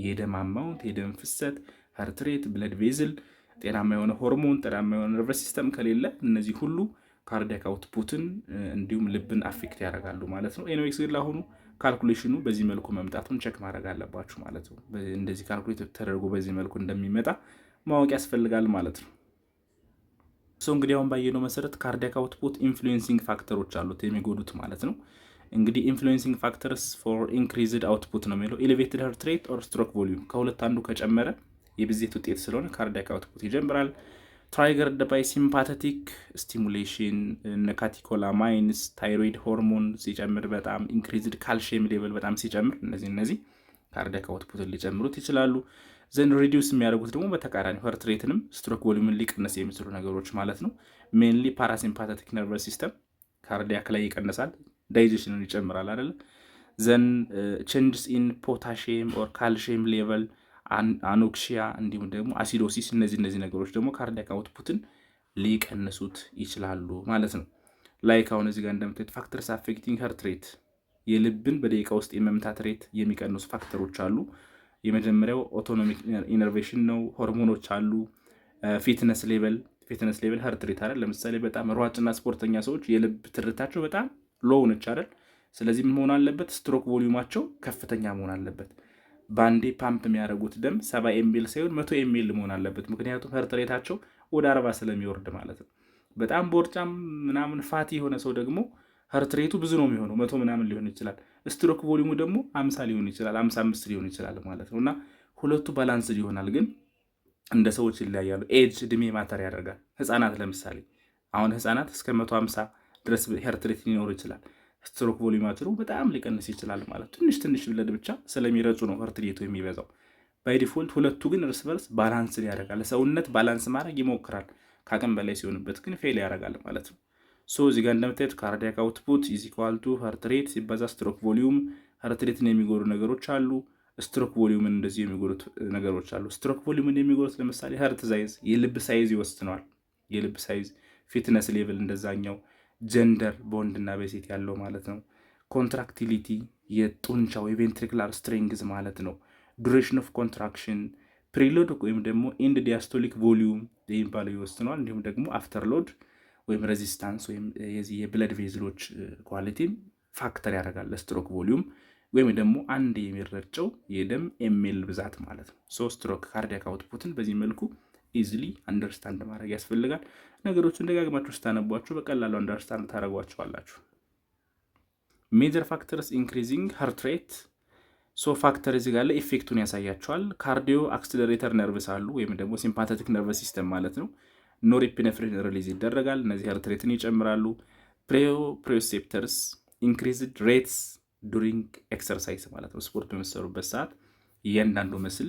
Speaker 1: የደም አማውንት፣ የደም ፍሰት፣ ሀርት ሬት፣ ብለድ ቬዝል፣ ጤናማ የሆነ ሆርሞን፣ ጤናማ የሆነ ነርቨስ ሲስተም ከሌለ እነዚህ ሁሉ ካርዲያክ አውትፑትን እንዲሁም ልብን አፌክት ያደርጋሉ ማለት ነው። ኤኒዌይስ ግን ለአሁኑ ካልኩሌሽኑ በዚህ መልኩ መምጣቱን ቼክ ማድረግ አለባችሁ ማለት ነው። እንደዚህ ካልኩሌት ተደርጎ በዚህ መልኩ እንደሚመጣ ማወቅ ያስፈልጋል ማለት ነው። እንግዲህ አሁን ባየነው መሰረት ካርዲያክ አውትፑት ኢንፍሉዌንሲንግ ፋክተሮች አሉት የሚጎዱት ማለት ነው። እንግዲህ ኢንፍሉዌንሲንግ ፋክተርስ ፎር ኢንክሪዝድ አውትፑት ነው የሚለው ኤሌቬትድ ሀርት ሬት ኦር ስትሮክ ቮሊዩም ከሁለት አንዱ ከጨመረ የብዜት ውጤት ስለሆነ ካርዲያክ አውትፑት ይጀምራል። ትራይገርድ ባይ ሲምፓተቲክ ስቲሙሌሽን እነ ካቲኮላማይንስ ታይሮይድ ሆርሞን ሲጨምር በጣም ኢንክሪዝድ ካልሽየም ሌቨል በጣም ሲጨምር እነዚህ ካርዲያክ አውትፑትን ሊጨምሩት ይችላሉ። ዘን ሪዲዩስ የሚያደርጉት ደግሞ በተቃራኒ ሀርት ሬትንም ስትሮክ ቮሊዩምን ሊቀነስ የሚችሉ ነገሮች ማለት ነው። ሜንሊ ፓራሲምፓተቲክ ነርቨስ ሲስተም ካርዲያክ ላይ ይቀንሳል፣ ዳይጀሽንን ይጨምራል አይደለ። ዘን ቼንጅስ ኢን ፖታሽየም ኦር ካልሽየም ሌቨል አኖክሲያ እንዲሁም ደግሞ አሲዶሲስ እነዚህ ነገሮች ደግሞ ካርዲያክ አውትፑትን ሊቀንሱት ይችላሉ ማለት ነው። ላይክ አሁን እዚህ ጋር እንደምታዩት ፋክተርስ አፌክቲንግ ሀርት ሬት የልብን በደቂቃ ውስጥ የመምታት ሬት የሚቀንሱ ፋክተሮች አሉ። የመጀመሪያው ኦቶኖሚክ ኢነርቬሽን ነው። ሆርሞኖች አሉ። ፊትነስ ሌቨል ሀርት ሬት አይደል። ለምሳሌ በጣም ሯጭና ስፖርተኛ ሰዎች የልብ ትርታቸው በጣም ሎው ነች አይደል። ስለዚህ ምን መሆን አለበት? ስትሮክ ቮሊዩማቸው ከፍተኛ መሆን አለበት። ባንዴ ፓምፕ የሚያደርጉት ደም 70 ኤምኤል ሳይሆን 100 ኤምኤል መሆን አለበት። ምክንያቱም ሀርት ሬታቸው ወደ 40 ስለሚወርድ ማለት ነው። በጣም ቦርጫም ምናምን ፋቲ የሆነ ሰው ደግሞ ሀርት ሬቱ ብዙ ነው የሚሆነው 100 ምናምን ሊሆን ይችላል። ስትሮክ ቮሊዩሙ ደግሞ 50 ሊሆን ይችላል 55 ሊሆን ይችላል ማለት ነው። እና ሁለቱ ባላንስ ይሆናል፣ ግን እንደ ሰዎች ይለያያሉ። ኤጅ እድሜ ማተር ያደርጋል። ህፃናት ለምሳሌ አሁን ህፃናት እስከ 150 ድረስ ሀርት ሬት ሊኖር ይችላል። ስትሮክ ቮሊዩማቸው በጣም ሊቀንስ ይችላል ማለት ትንሽ ብለድ ብቻ ስለሚረጩ ነው ሀርት ሬቱ የሚበዛው። ባይ ዲፎልት ሁለቱ ግን እርስ በርስ ባላንስ ያደርጋል። ሰውነት ባላንስ ማድረግ ይሞክራል፣ ከአቅም በላይ ሲሆንበት ግን ፌል ያደርጋል ማለት ነው። ሶ እዚህ ጋር እንደምታዩት ካርዲያክ አውትፑት ኢዝ ኢኳል ቱ ሀርት ሬት ሲባዛ ስትሮክ ቮሊዩም። ሀርት ሬትን የሚጎዱ ነገሮች አሉ፣ ስትሮክ ቮሊዩምን እንደዚህ የሚጎዱት ነገሮች አሉ። ስትሮክ ቮሊዩምን የሚጎዱት ለምሳሌ ሀርት ሳይዝ የልብ ሳይዝ ይወስነዋል። የልብ ሳይዝ፣ ፊትነስ ሌቭል እንደዛኛው፣ ጀንደር በወንድና በሴት ያለው ማለት ነው። ኮንትራክቲሊቲ የጡንቻው የቬንትሪክላር ስትሬንግዝ ማለት ነው። ዱሬሽን ኦፍ ኮንትራክሽን፣ ፕሪሎድ ወይም ደግሞ ኢንድ ዲያስቶሊክ ቮሊዩም የሚባለው ይወስነዋል። እንዲሁም ደግሞ አፍተር ሎድ ወይም ሬዚስታንስ ወይም የዚህ የብለድ ቬዝሎች ኳሊቲም ፋክተር ያደርጋል ለስትሮክ ቮሊዩም ወይም ደግሞ አንድ የሚረጨው የደም ኤምኤል ብዛት ማለት ነው። ሶ ስትሮክ ካርዲያክ አውትፑትን በዚህ መልኩ ኢዝሊ አንደርስታንድ ማድረግ ያስፈልጋል። ነገሮችን ደጋግማችሁ ስታነቧቸው በቀላሉ አንደርስታንድ ታደርጓቸዋላችሁ። ሜጀር ፋክተርስ ኢንክሪዚንግ ሀርት ሬት። ሶ ፋክተር እዚህ ጋር ኢፌክቱን ያሳያቸዋል። ካርዲዮ አክስለሬተር ነርቭስ አሉ ወይም ደግሞ ሲምፓቴቲክ ነርቭስ ሲስተም ማለት ነው። ኖሬፒኔፍሪን ሪሊዝ ይደረጋል። እነዚህ ሀርት ሬትን ይጨምራሉ። ፕሪዮሴፕተርስ ኢንክሪዝድ ሬትስ ዱሪንግ ኤክሰርሳይዝ ማለት ነው። ስፖርት በመሰሩበት ሰዓት እያንዳንዱ ምስል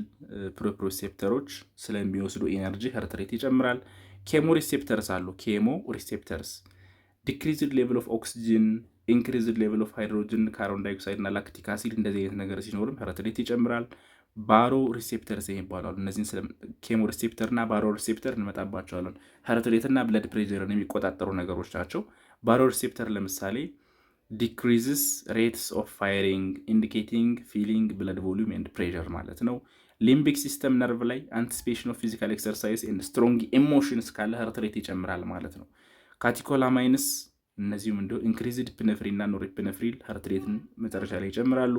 Speaker 1: ፕሮፕሮሴፕተሮች ስለሚወስዱ ኤነርጂ ሀርት ሬት ይጨምራል። ኬሞ ሪሴፕተርስ አሉ። ኬሞ ሪሴፕተርስ ዲክሪዝድ ሌቭል ኦፍ ኦክሲጅን፣ ኢንክሪዝድ ሌቭል ኦፍ ሃይድሮጅን፣ ካርቦን ዳይኦክሳይድ እና ላክቲክ አሲድ እንደዚህ አይነት ነገር ሲኖርም ሀርት ሬት ይጨምራል። ባሮ ሪሴፕተርስ ይባላሉ። እነዚህን ኬሞ ሪሴፕተር እና ባሮ ሪሴፕተር እንመጣባቸዋለን። ሀርት ሬት እና ብለድ ፕሬሸርን የሚቆጣጠሩ ነገሮች ናቸው። ባሮ ሪሴፕተር ለምሳሌ ዲክሪዝስ ሬትስ ኦፍ ፋይሪንግ ኢንዲኬቲንግ ፊሊንግ ብለድ ቮሊዩም ኤንድ ፕሬሸር ማለት ነው። ሊምቢክ ሲስተም ነርቭ ላይ አንቲሲፔሽን ኦፍ ፊዚካል ኤክሰርሳይዝ ኤንድ ስትሮንግ ኢሞሽንስ ካለ ሀርት ሬት ይጨምራል ማለት ነው። ካቲኮላማይንስ እነዚሁም እንዲሁ ኢንክሪዝድ ፒነፍሪን እና ኖሬፒኔፍሪን ሀርት ሬትን መጨረሻ ላይ ይጨምራሉ።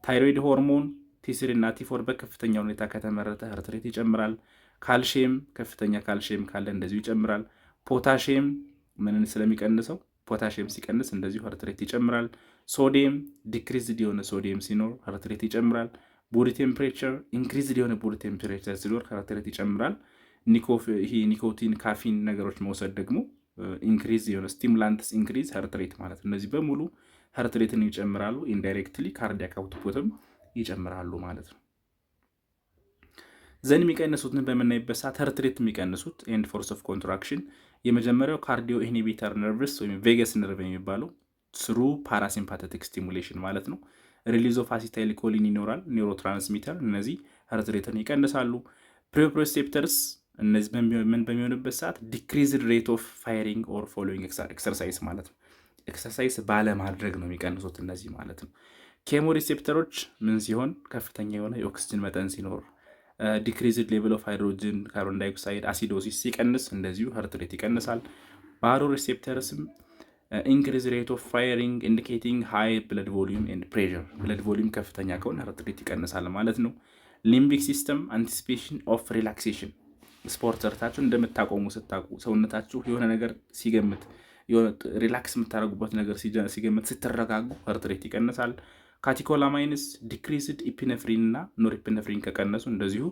Speaker 1: ታይሮይድ ሆርሞን ቲ3 እና ቲ4 በከፍተኛ ሁኔታ ከተመረተ ሀርት ሬት ይጨምራል። ካልሽየም ከፍተኛ ካልሽየም ካለ እንደዚሁ ይጨምራል። ፖታሽየም ምንን ስለሚቀንሰው ፖታሽየም ሲቀንስ እንደዚሁ ሀርት ሬት ይጨምራል። ሶዲየም ዲክሪዝድ የሆነ ሶዲየም ሲኖር ሀርት ሬት ይጨምራል። ቦዲ ቴምፕሬቸር ኢንክሪዝድ የሆነ ቦዲ ቴምፕሬቸር ሲኖር ሀርት ሬት ይጨምራል። ኒኮቲን ካፊን ነገሮች መውሰድ ደግሞ ኢንክሪዝ የሆነ ስቲሙላንትስ ኢንክሪዝ ሀርት ሬት ማለት ነው። እነዚህ በሙሉ ሀርት ሬትን ይጨምራሉ። ኢንዳይሬክትሊ ካርዲያክ አውትፑትም ይጨምራሉ ማለት ነው። ዘን የሚቀንሱትን በምናይበት ሰዓት ሀርት ሬት የሚቀንሱት ኤንድ ፎርስ ኦፍ ኮንትራክሽን የመጀመሪያው ካርዲዮ ኢንሂቢተር ነርቭስ ወይም ቬገስ ነርቭ የሚባለው ስሩ ፓራሲምፓቴቲክ ስቲሙሌሽን ማለት ነው። ሪሊዝ ኦፍ አሲታይልኮሊን ይኖራል፣ ኒውሮ ትራንስሚተር። እነዚህ ሀርት ሬትን ይቀንሳሉ። ፕሪዮፕሮሴፕተርስ እነዚህ ምን በሚሆንበት ሰዓት ዲክሪዝድ ሬት ኦፍ ፋይሪንግ ኦር ፎሎዊንግ ኤክሰርሳይዝ ማለት ነው። ኤክሰርሳይዝ ባለማድረግ ነው የሚቀንሱት እነዚህ ማለት ነው። ኬሞ ሪሴፕተሮች ምን ሲሆን ከፍተኛ የሆነ የኦክሲጅን መጠን ሲኖር፣ ዲክሪዝድ ሌቭል ኦፍ ሃይድሮጅን፣ ካርቦን ዳይኦክሳይድ፣ አሲዶሲስ ሲቀንስ እንደዚሁ ሀርት ሬት ይቀንሳል። ባሮ ሪሴፕተርስም ኢንክሪዝ ሬት ኦፍ ፋይሪንግ ኢንዲኬቲንግ ሃይ ብለድ ቮሊዩም ኤንድ ፕሬሸር፣ ብለድ ቮሊዩም ከፍተኛ ከሆነ ሀርት ሬት ይቀንሳል ማለት ነው። ሊምቢክ ሲስተም አንቲሲፔሽን ኦፍ ሪላክሴሽን፣ ስፖርት ሰርታችሁ እንደምታቆሙ ስታውቁ ሰውነታችሁ የሆነ ነገር ሲገምት የሆነ ሪላክስ የምታደርጉበት ነገር ሲገመት ስትረጋጉ ሀርት ሬት ይቀንሳል። ካቲኮላማይንስ ዲክሪስድ ኢፒነፍሪን እና ኖርኢፒነፍሪን ከቀነሱ እንደዚሁ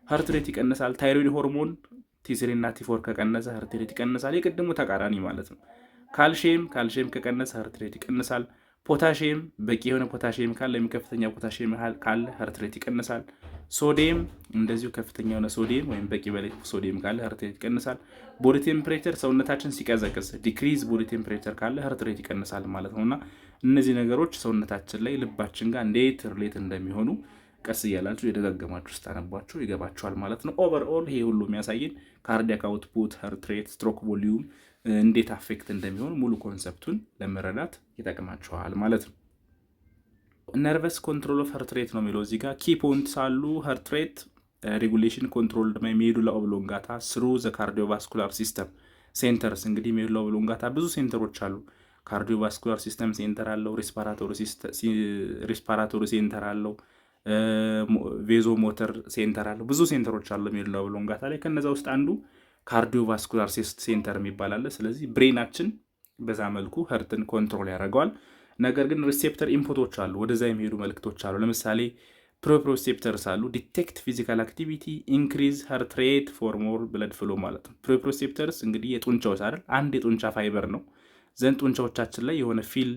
Speaker 1: ሀርት ሬት ይቀንሳል። ታይሮይድ ሆርሞን ቲ3 እና ቲ4 ከቀነሰ ሀርት ሬት ይቀንሳል። የቅድሙ ተቃራኒ ማለት ነው። ካልሽየም ከቀነሰ ሀርት ሬት ይቀንሳል። ፖታሽየም በቂ የሆነ ፖታሽየም ካለ ወይም ከፍተኛ ፖታሽየም ካለ ሀርት ሬት ይቀንሳል። ሶዲየም እንደዚሁ ከፍተኛ የሆነ ሶዲየም ወይም በቂ በላይ ሶዲየም ካለ ሀርት ሬት ይቀንሳል። ቦዲ ቴምፕሬቸር ሰውነታችን ሲቀዘቅዝ ዲክሪዝ ቦዲ ቴምፕሬቸር ካለ ሀርት ሬት ይቀንሳል ማለት ነውና እነዚህ ነገሮች ሰውነታችን ላይ ልባችን ጋር እንዴት ሪሌት እንደሚሆኑ ቀስ እያላችሁ የደጋገማችሁ ስታነቧችሁ ይገባችኋል ማለት ነው። ኦቨርኦል ይሄ ሁሉ የሚያሳየን ካርዲያክ አውትፑት፣ ሀርት ሬት፣ ስትሮክ ቮሊዩም እንዴት አፌክት እንደሚሆን ሙሉ ኮንሰፕቱን ለመረዳት ይጠቅማችኋል ማለት ነው። ነርቨስ ኮንትሮል ኦፍ ሀርት ሬት ነው የሚለው እዚህ ጋር ኪ ፖይንትስ አሉ። ሀርት ሬት ሬጉሌሽን ኮንትሮልድ ባይ ሜዱላ ኦብሎንጋታ ስሩ ዘ ካርዲዮቫስኩላር ሲስተም ሴንተርስ። እንግዲህ ሜዱላ ኦብሎንጋታ ብዙ ሴንተሮች አሉ። ካርዲዮቫስኩላር ሲስተም ሴንተር አለው፣ ሬስፓራቶሪ ሴንተር አለው፣ ቬዞ ሞተር ሴንተር አለው። ብዙ ሴንተሮች አሉ ሜዱላ ኦብሎንጋታ ላይ። ከነዛ ውስጥ አንዱ ካርዲዮቫስኩላር ሴንተር የሚባል አለ። ስለዚህ ብሬናችን በዛ መልኩ ሀርትን ኮንትሮል ያደርገዋል። ነገር ግን ሪሴፕተር ኢንፑቶች አሉ፣ ወደዛ የሚሄዱ መልክቶች አሉ። ለምሳሌ ፕሮፕሮሴፕተርስ አሉ። ዲቴክት ፊዚካል አክቲቪቲ ኢንክሪዝ ሀርት ሬት ፎር ሞር ብለድ ፍሎ ማለት ነው። ፕሮፕሮሴፕተርስ እንግዲህ የጡንቻዎች አይደል፣ አንድ የጡንቻ ፋይበር ነው። ዘንድ ጡንቻዎቻችን ላይ የሆነ ፊል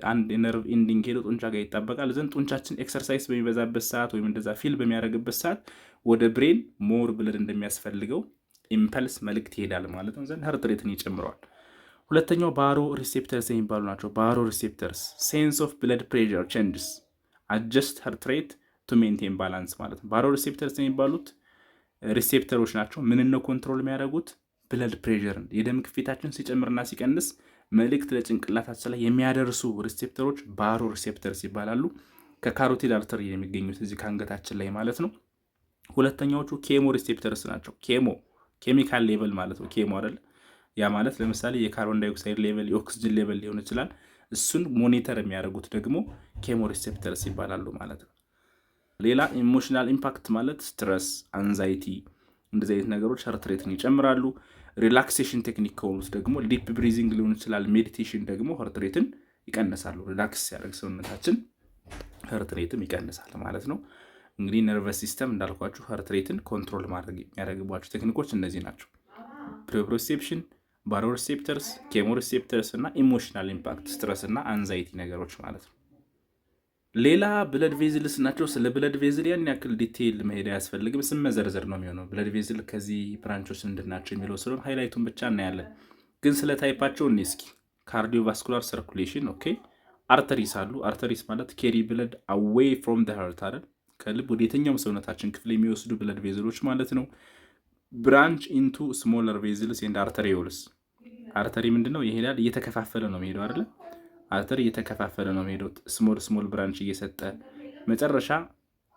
Speaker 1: አንድ የነርቭ ኢንዲንግ ሄዶ ጡንቻ ጋር ይጣበቃል። ዘንድ ጡንቻችን ኤክሰርሳይዝ በሚበዛበት ሰዓት ወይም እንደዛ ፊል በሚያደርግበት ሰዓት ወደ ብሬን ሞር ብለድ እንደሚያስፈልገው ኢምፐልስ መልእክት ይሄዳል ማለት ነው። ዘንድ ሀርት ሬትን ይጨምረዋል። ሁለተኛው ባሮ ሪሴፕተርስ የሚባሉ ናቸው። ባሮ ሪሴፕተርስ ሴንስ ኦፍ ብለድ ፕሬሸር ቼንጅስ አጀስት ሀርት ሬት ቱ ሜንቴን ባላንስ ማለት ነው። ባሮ ሪሴፕተርስ የሚባሉት ሪሴፕተሮች ናቸው። ምን ነው ኮንትሮል የሚያደርጉት? ብለድ ፕሬሸርን፣ የደም ግፊታችን ሲጨምርና ሲቀንስ መልእክት ለጭንቅላታችን ላይ የሚያደርሱ ሪሴፕተሮች ባሮ ሪሴፕተርስ ይባላሉ። ከካሮቲድ አርተሪ የሚገኙት እዚህ ከአንገታችን ላይ ማለት ነው። ሁለተኛዎቹ ኬሞ ሪሴፕተርስ ናቸው። ኬሚካል ሌቨል ማለት ነው። ኬሞ አይደል? ያ ማለት ለምሳሌ የካርቦን ዳይኦክሳይድ ሌቨል፣ የኦክሲጅን ሌቨል ሊሆን ይችላል። እሱን ሞኒተር የሚያደርጉት ደግሞ ኬሞ ሪሴፕተርስ ይባላሉ ማለት ነው። ሌላ ኢሞሽናል ኢምፓክት ማለት ስትረስ፣ አንዛይቲ እንደዚህ አይነት ነገሮች ሀርት ሬትን ይጨምራሉ። ሪላክሴሽን ቴክኒክ ከሆኑት ደግሞ ዲፕ ብሪዚንግ ሊሆን ይችላል። ሜዲቴሽን ደግሞ ሀርት ሬትን ይቀንሳሉ። ሪላክስ ሲያደርግ ሰውነታችን ሀርት ሬትም ይቀንሳል ማለት ነው። እንግዲህ ነርቨስ ሲስተም እንዳልኳችሁ ሀርት ሬትን ኮንትሮል ማድረግ የሚያደርግባቸው ቴክኒኮች እነዚህ ናቸው። ፕሮፕሮሴፕሽን፣ ባሮ ሪሴፕተርስ፣ ኬሞ ሪሴፕተርስ እና ኢሞሽናል ኢምፓክት ስትረስ እና አንዛይቲ ነገሮች ማለት ነው። ሌላ ብለድ ቬዝልስ ናቸው። ስለ ብለድ ቬዝል ያን ያክል ዲቴይል መሄድ አያስፈልግም። ስም መዘርዘር ነው የሚሆነው። ብለድ ቬዝል ከዚህ ብራንቾች ምንድናቸው የሚለው ስለሆነ ሃይላይቱን ብቻ እናያለን። ግን ስለ ታይፓቸው እኔ እስኪ ካርዲዮቫስኩላር ሰርኩሌሽን ኦኬ። አርተሪስ አሉ። አርተሪስ ማለት ኬሪ ብለድ አዌይ ፍሮም ደ ሀርት አይደል፣ ከልብ ወደ የትኛውም ሰውነታችን ክፍል የሚወስዱ ብለድ ቬዝሎች ማለት ነው። ብራንች ኢንቱ ስሞለር ቬዝልስ ኤንድ አርተሪዮልስ። አርተሪ ምንድነው? ይሄዳል እየተከፋፈለ ነው የሚሄደው አይደለ? አርተሪ እየተከፋፈለ ነው የሚሄደው ስሞል ብራንች እየሰጠ መጨረሻ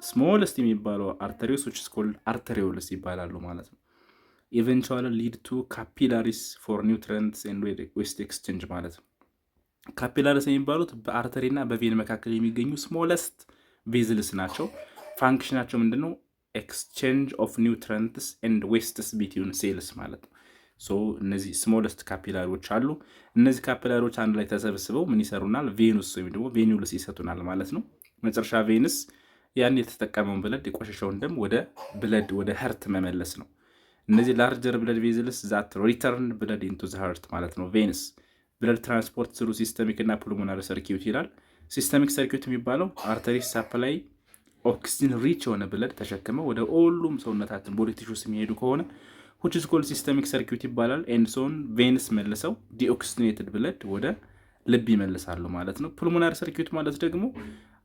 Speaker 1: ስሞልስት የሚባለው አርተሪዮስ which is called arterioles ይባላሉ ማለት ነው። ኢቨንቹዋሊ ሊድ ቱ ካፒላሪስ ፎር ኒውትሪየንትስ ኤንድ ዌስት ኤክስቼንጅ ማለት ነው። ካፒላሪስ የሚባሉት በአርተሪ እና በቬን መካከል የሚገኙ ስሞለስት ቬዝልስ ናቸው። ፋንክሽናቸው ምንድነው? ኤክስቼንጅ ኦፍ ኒውትሪየንትስ ኤንድ ዌስትስ ቢትዊን ሴልስ ማለት ነው። እነዚህ ስሞለስት ካፒላሪዎች አሉ። እነዚህ ካፒላሪዎች አንድ ላይ ተሰብስበው ምን ይሰሩናል? ቬኑስ ወይም ደግሞ ቬኒውልስ ይሰጡናል ማለት ነው። መጨረሻ ቬንስ ያን የተጠቀመውን ብለድ የቆሸሸውን ደም ወደ ሀርት መመለስ ነው። እነዚህ ላርጀር ብለድ ቬዝልስ ዛት ሪተርን ብለድ ኢንቱ ዘ ሀርት ማለት ነው። ቬንስ ብለድ ትራንስፖርት ስሩ ሲስተሚክ እና ፑልሞናሪ ሰርኪዩት ይላል። ሲስተሚክ ሰርኪዩት የሚባለው አርተሪስ ሳፕላይ ኦክሲጅን ሪች የሆነ ብለድ ተሸክመው ወደ ሁሉም ሰውነታችን ቦዲ ቲሹስ የሚሄዱ ከሆነ which is called systemic circuit ይባላል። ኤንድ ሶን ቬንስ መልሰው ዲኦክሲጅኔትድ ብለድ ወደ ልብ ይመልሳሉ ማለት ነው። ፑልሞናሪ ሰርኪዩት ማለት ደግሞ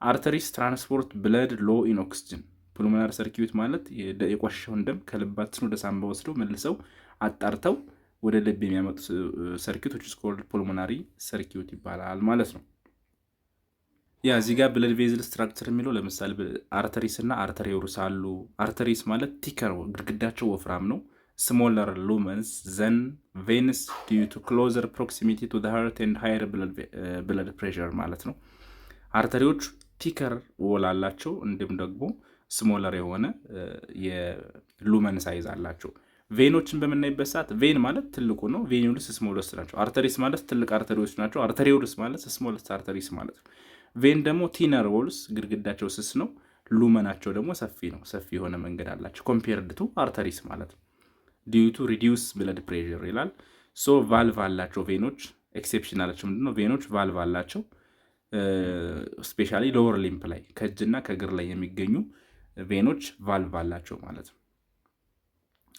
Speaker 1: አርተሪስ ትራንስፖርት ብለድ ሎ ኢን ኦክሲጅን። ፑልሞናሪ ሰርኪዩት ማለት የቆሸሸውን ደም ከልባችን ወደ ሳምባ ወስደው መልሰው አጣርተው ወደ ልብ የሚያመጡ ሰርኪዩት which is called pulmonary circuit ይባላል ማለት ነው። ያ እዚህ ጋር ብለድ ቬዝል ስትራክቸር የሚለው ለምሳሌ አርተሪስ እና አርተሪዮልስ አሉ። አርተሪስ ማለት ቲከር ግድግዳቸው ወፍራም ነው። ስሞለር ሉመንስ ዘን ቬንስ ዲዩ ቱ ክሎዘር ፕሮክሲሚቲ ቱ ዘ ሃርት ኤንድ ሃየር ብለድ ፕሬሸር ማለት ነው። አርተሪዎች ቲከር ወል አላቸው፣ እንዲሁም ደግሞ ስሞለር የሆነ የሉመን ሳይዝ አላቸው። ቬኖችን በምናይበት ሰዓት ቬን ማለት ትልቁ ነው። ቬኒውልስ ስሞለስ ናቸው። አርተሪስ ማለት ትልቅ አርተሪዎች ናቸው። አርተሪውልስ ማለት ስሞለስ አርተሪስ ማለት ነው። ቬን ደግሞ ቲነር ዎልስ ግድግዳቸው ስስ ነው። ሉመናቸው ደግሞ ሰፊ ነው። ሰፊ የሆነ መንገድ አላቸው ኮምፔርድ ቱ አርተሪስ ማለት ነው። ዲዩ ቱ ሪዲዩስ ብለድ ፕሬር ይላል። ሶ ቫልቭ አላቸው ቬኖች። ኤክሴፕሽን አላቸው ምንድነው? ቬኖች ቫልቭ አላቸው። ስፔሻሊ ሎወር ሊምፕ ላይ ከእጅና ከእግር ላይ የሚገኙ ቬኖች ቫልቭ አላቸው ማለት ነው።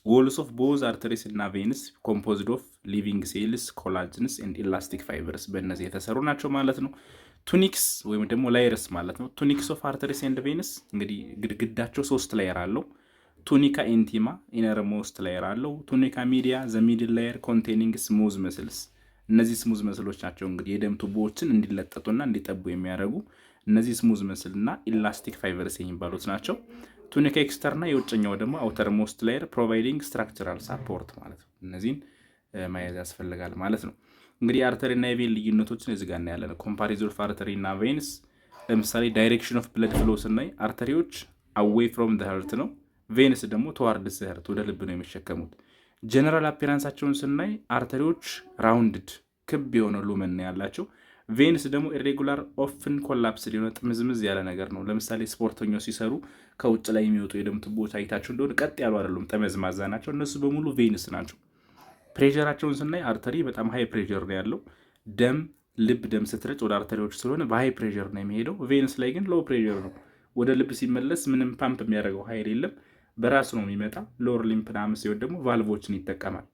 Speaker 1: ዎልስ ኦፍ ቦዝ አርተሪስ እና ቬንስ ኮምፖዝድ ኦፍ ሊቪንግ ሴልስ ኮላጅንስ ኤንድ ኢላስቲክ ፋይበርስ በእነዚህ የተሰሩ ናቸው ማለት ነው። ቱኒክስ ወይም ደግሞ ላየርስ ማለት ነው። ቱኒክስ ኦፍ አርተሪስ ኤንድ ቬንስ እንግዲህ ግድግዳቸው 3 ላየር አለው። ቱኒካ ኢንቲማ ኢነር ሞስት ላየር አለው። ቱኒካ ሚዲያ ዘ ሚድል ላየር ኮንቴኒንግ ስሙዝ መስልስ። እነዚህ ስሙዝ መስሎች ናቸው እንግዲህ የደም ቱቦዎችን እንዲለጠጡና እንዲጠቡ የሚያደርጉ እነዚህ ስሙዝ መስል እና ኢላስቲክ ፋይበርስ የሚባሉት ናቸው። ቱኒካ ኤክስተርና የውጭኛው ደግሞ አውተር ሞስት ላየር ፕሮቫይዲንግ ስትራክቸራል ሳፖርት ማለት ነው። እነዚህን ማየት ያስፈልጋል ማለት ነው። እንግዲህ አርተሪ እና የቬን ልዩነቶችን እዚህ ጋር እናያለን። ኮምፓሪዞን ኦፍ አርተሪ እና ቬንስ ለምሳሌ ዳይሬክሽን ኦፍ ብለድ ፍሎ ስናይ አርተሪዎች አዌይ ፍሮም ዘ ሀርት ነው። ቬንስ ደግሞ ተዋርድ ዘ ሀርት ወደ ልብ ነው የሚሸከሙት። ጀነራል አፒራንሳቸውን ስናይ አርተሪዎች ራውንድድ ክብ የሆነ ሉመን ያላቸው፣ ቬንስ ደግሞ ኢሬጉላር ኦፍን ኮላፕስድ የሆነ ጥምዝምዝ ያለ ነገር ነው። ለምሳሌ ስፖርተኞች ሲሰሩ ከውጭ ላይ የሚወጡ የደም ቱቦዎች አይታቸው እንደሆነ ቀጥ ያሉ አይደሉም፣ ጠመዝማዛ ናቸው። እነሱ በሙሉ ቬንስ ናቸው። ፕሬሸራቸውን ስናይ አርተሪ በጣም ሃይ ፕሬሸር ነው ያለው። ደም ልብ ደም ስትረጭ ወደ አርተሪዎች ስለሆነ በሃይ ፕሬሸር ነው የሚሄደው። ቬንስ ላይ ግን ሎው ፕሬሸር ነው። ወደ ልብ ሲመለስ ምንም ፓምፕ የሚያደርገው ኃይል የለም፣ በራሱ ነው የሚመጣ። ሎወር ሊምፕናም ሲሆን ደግሞ ቫልቮችን ይጠቀማል።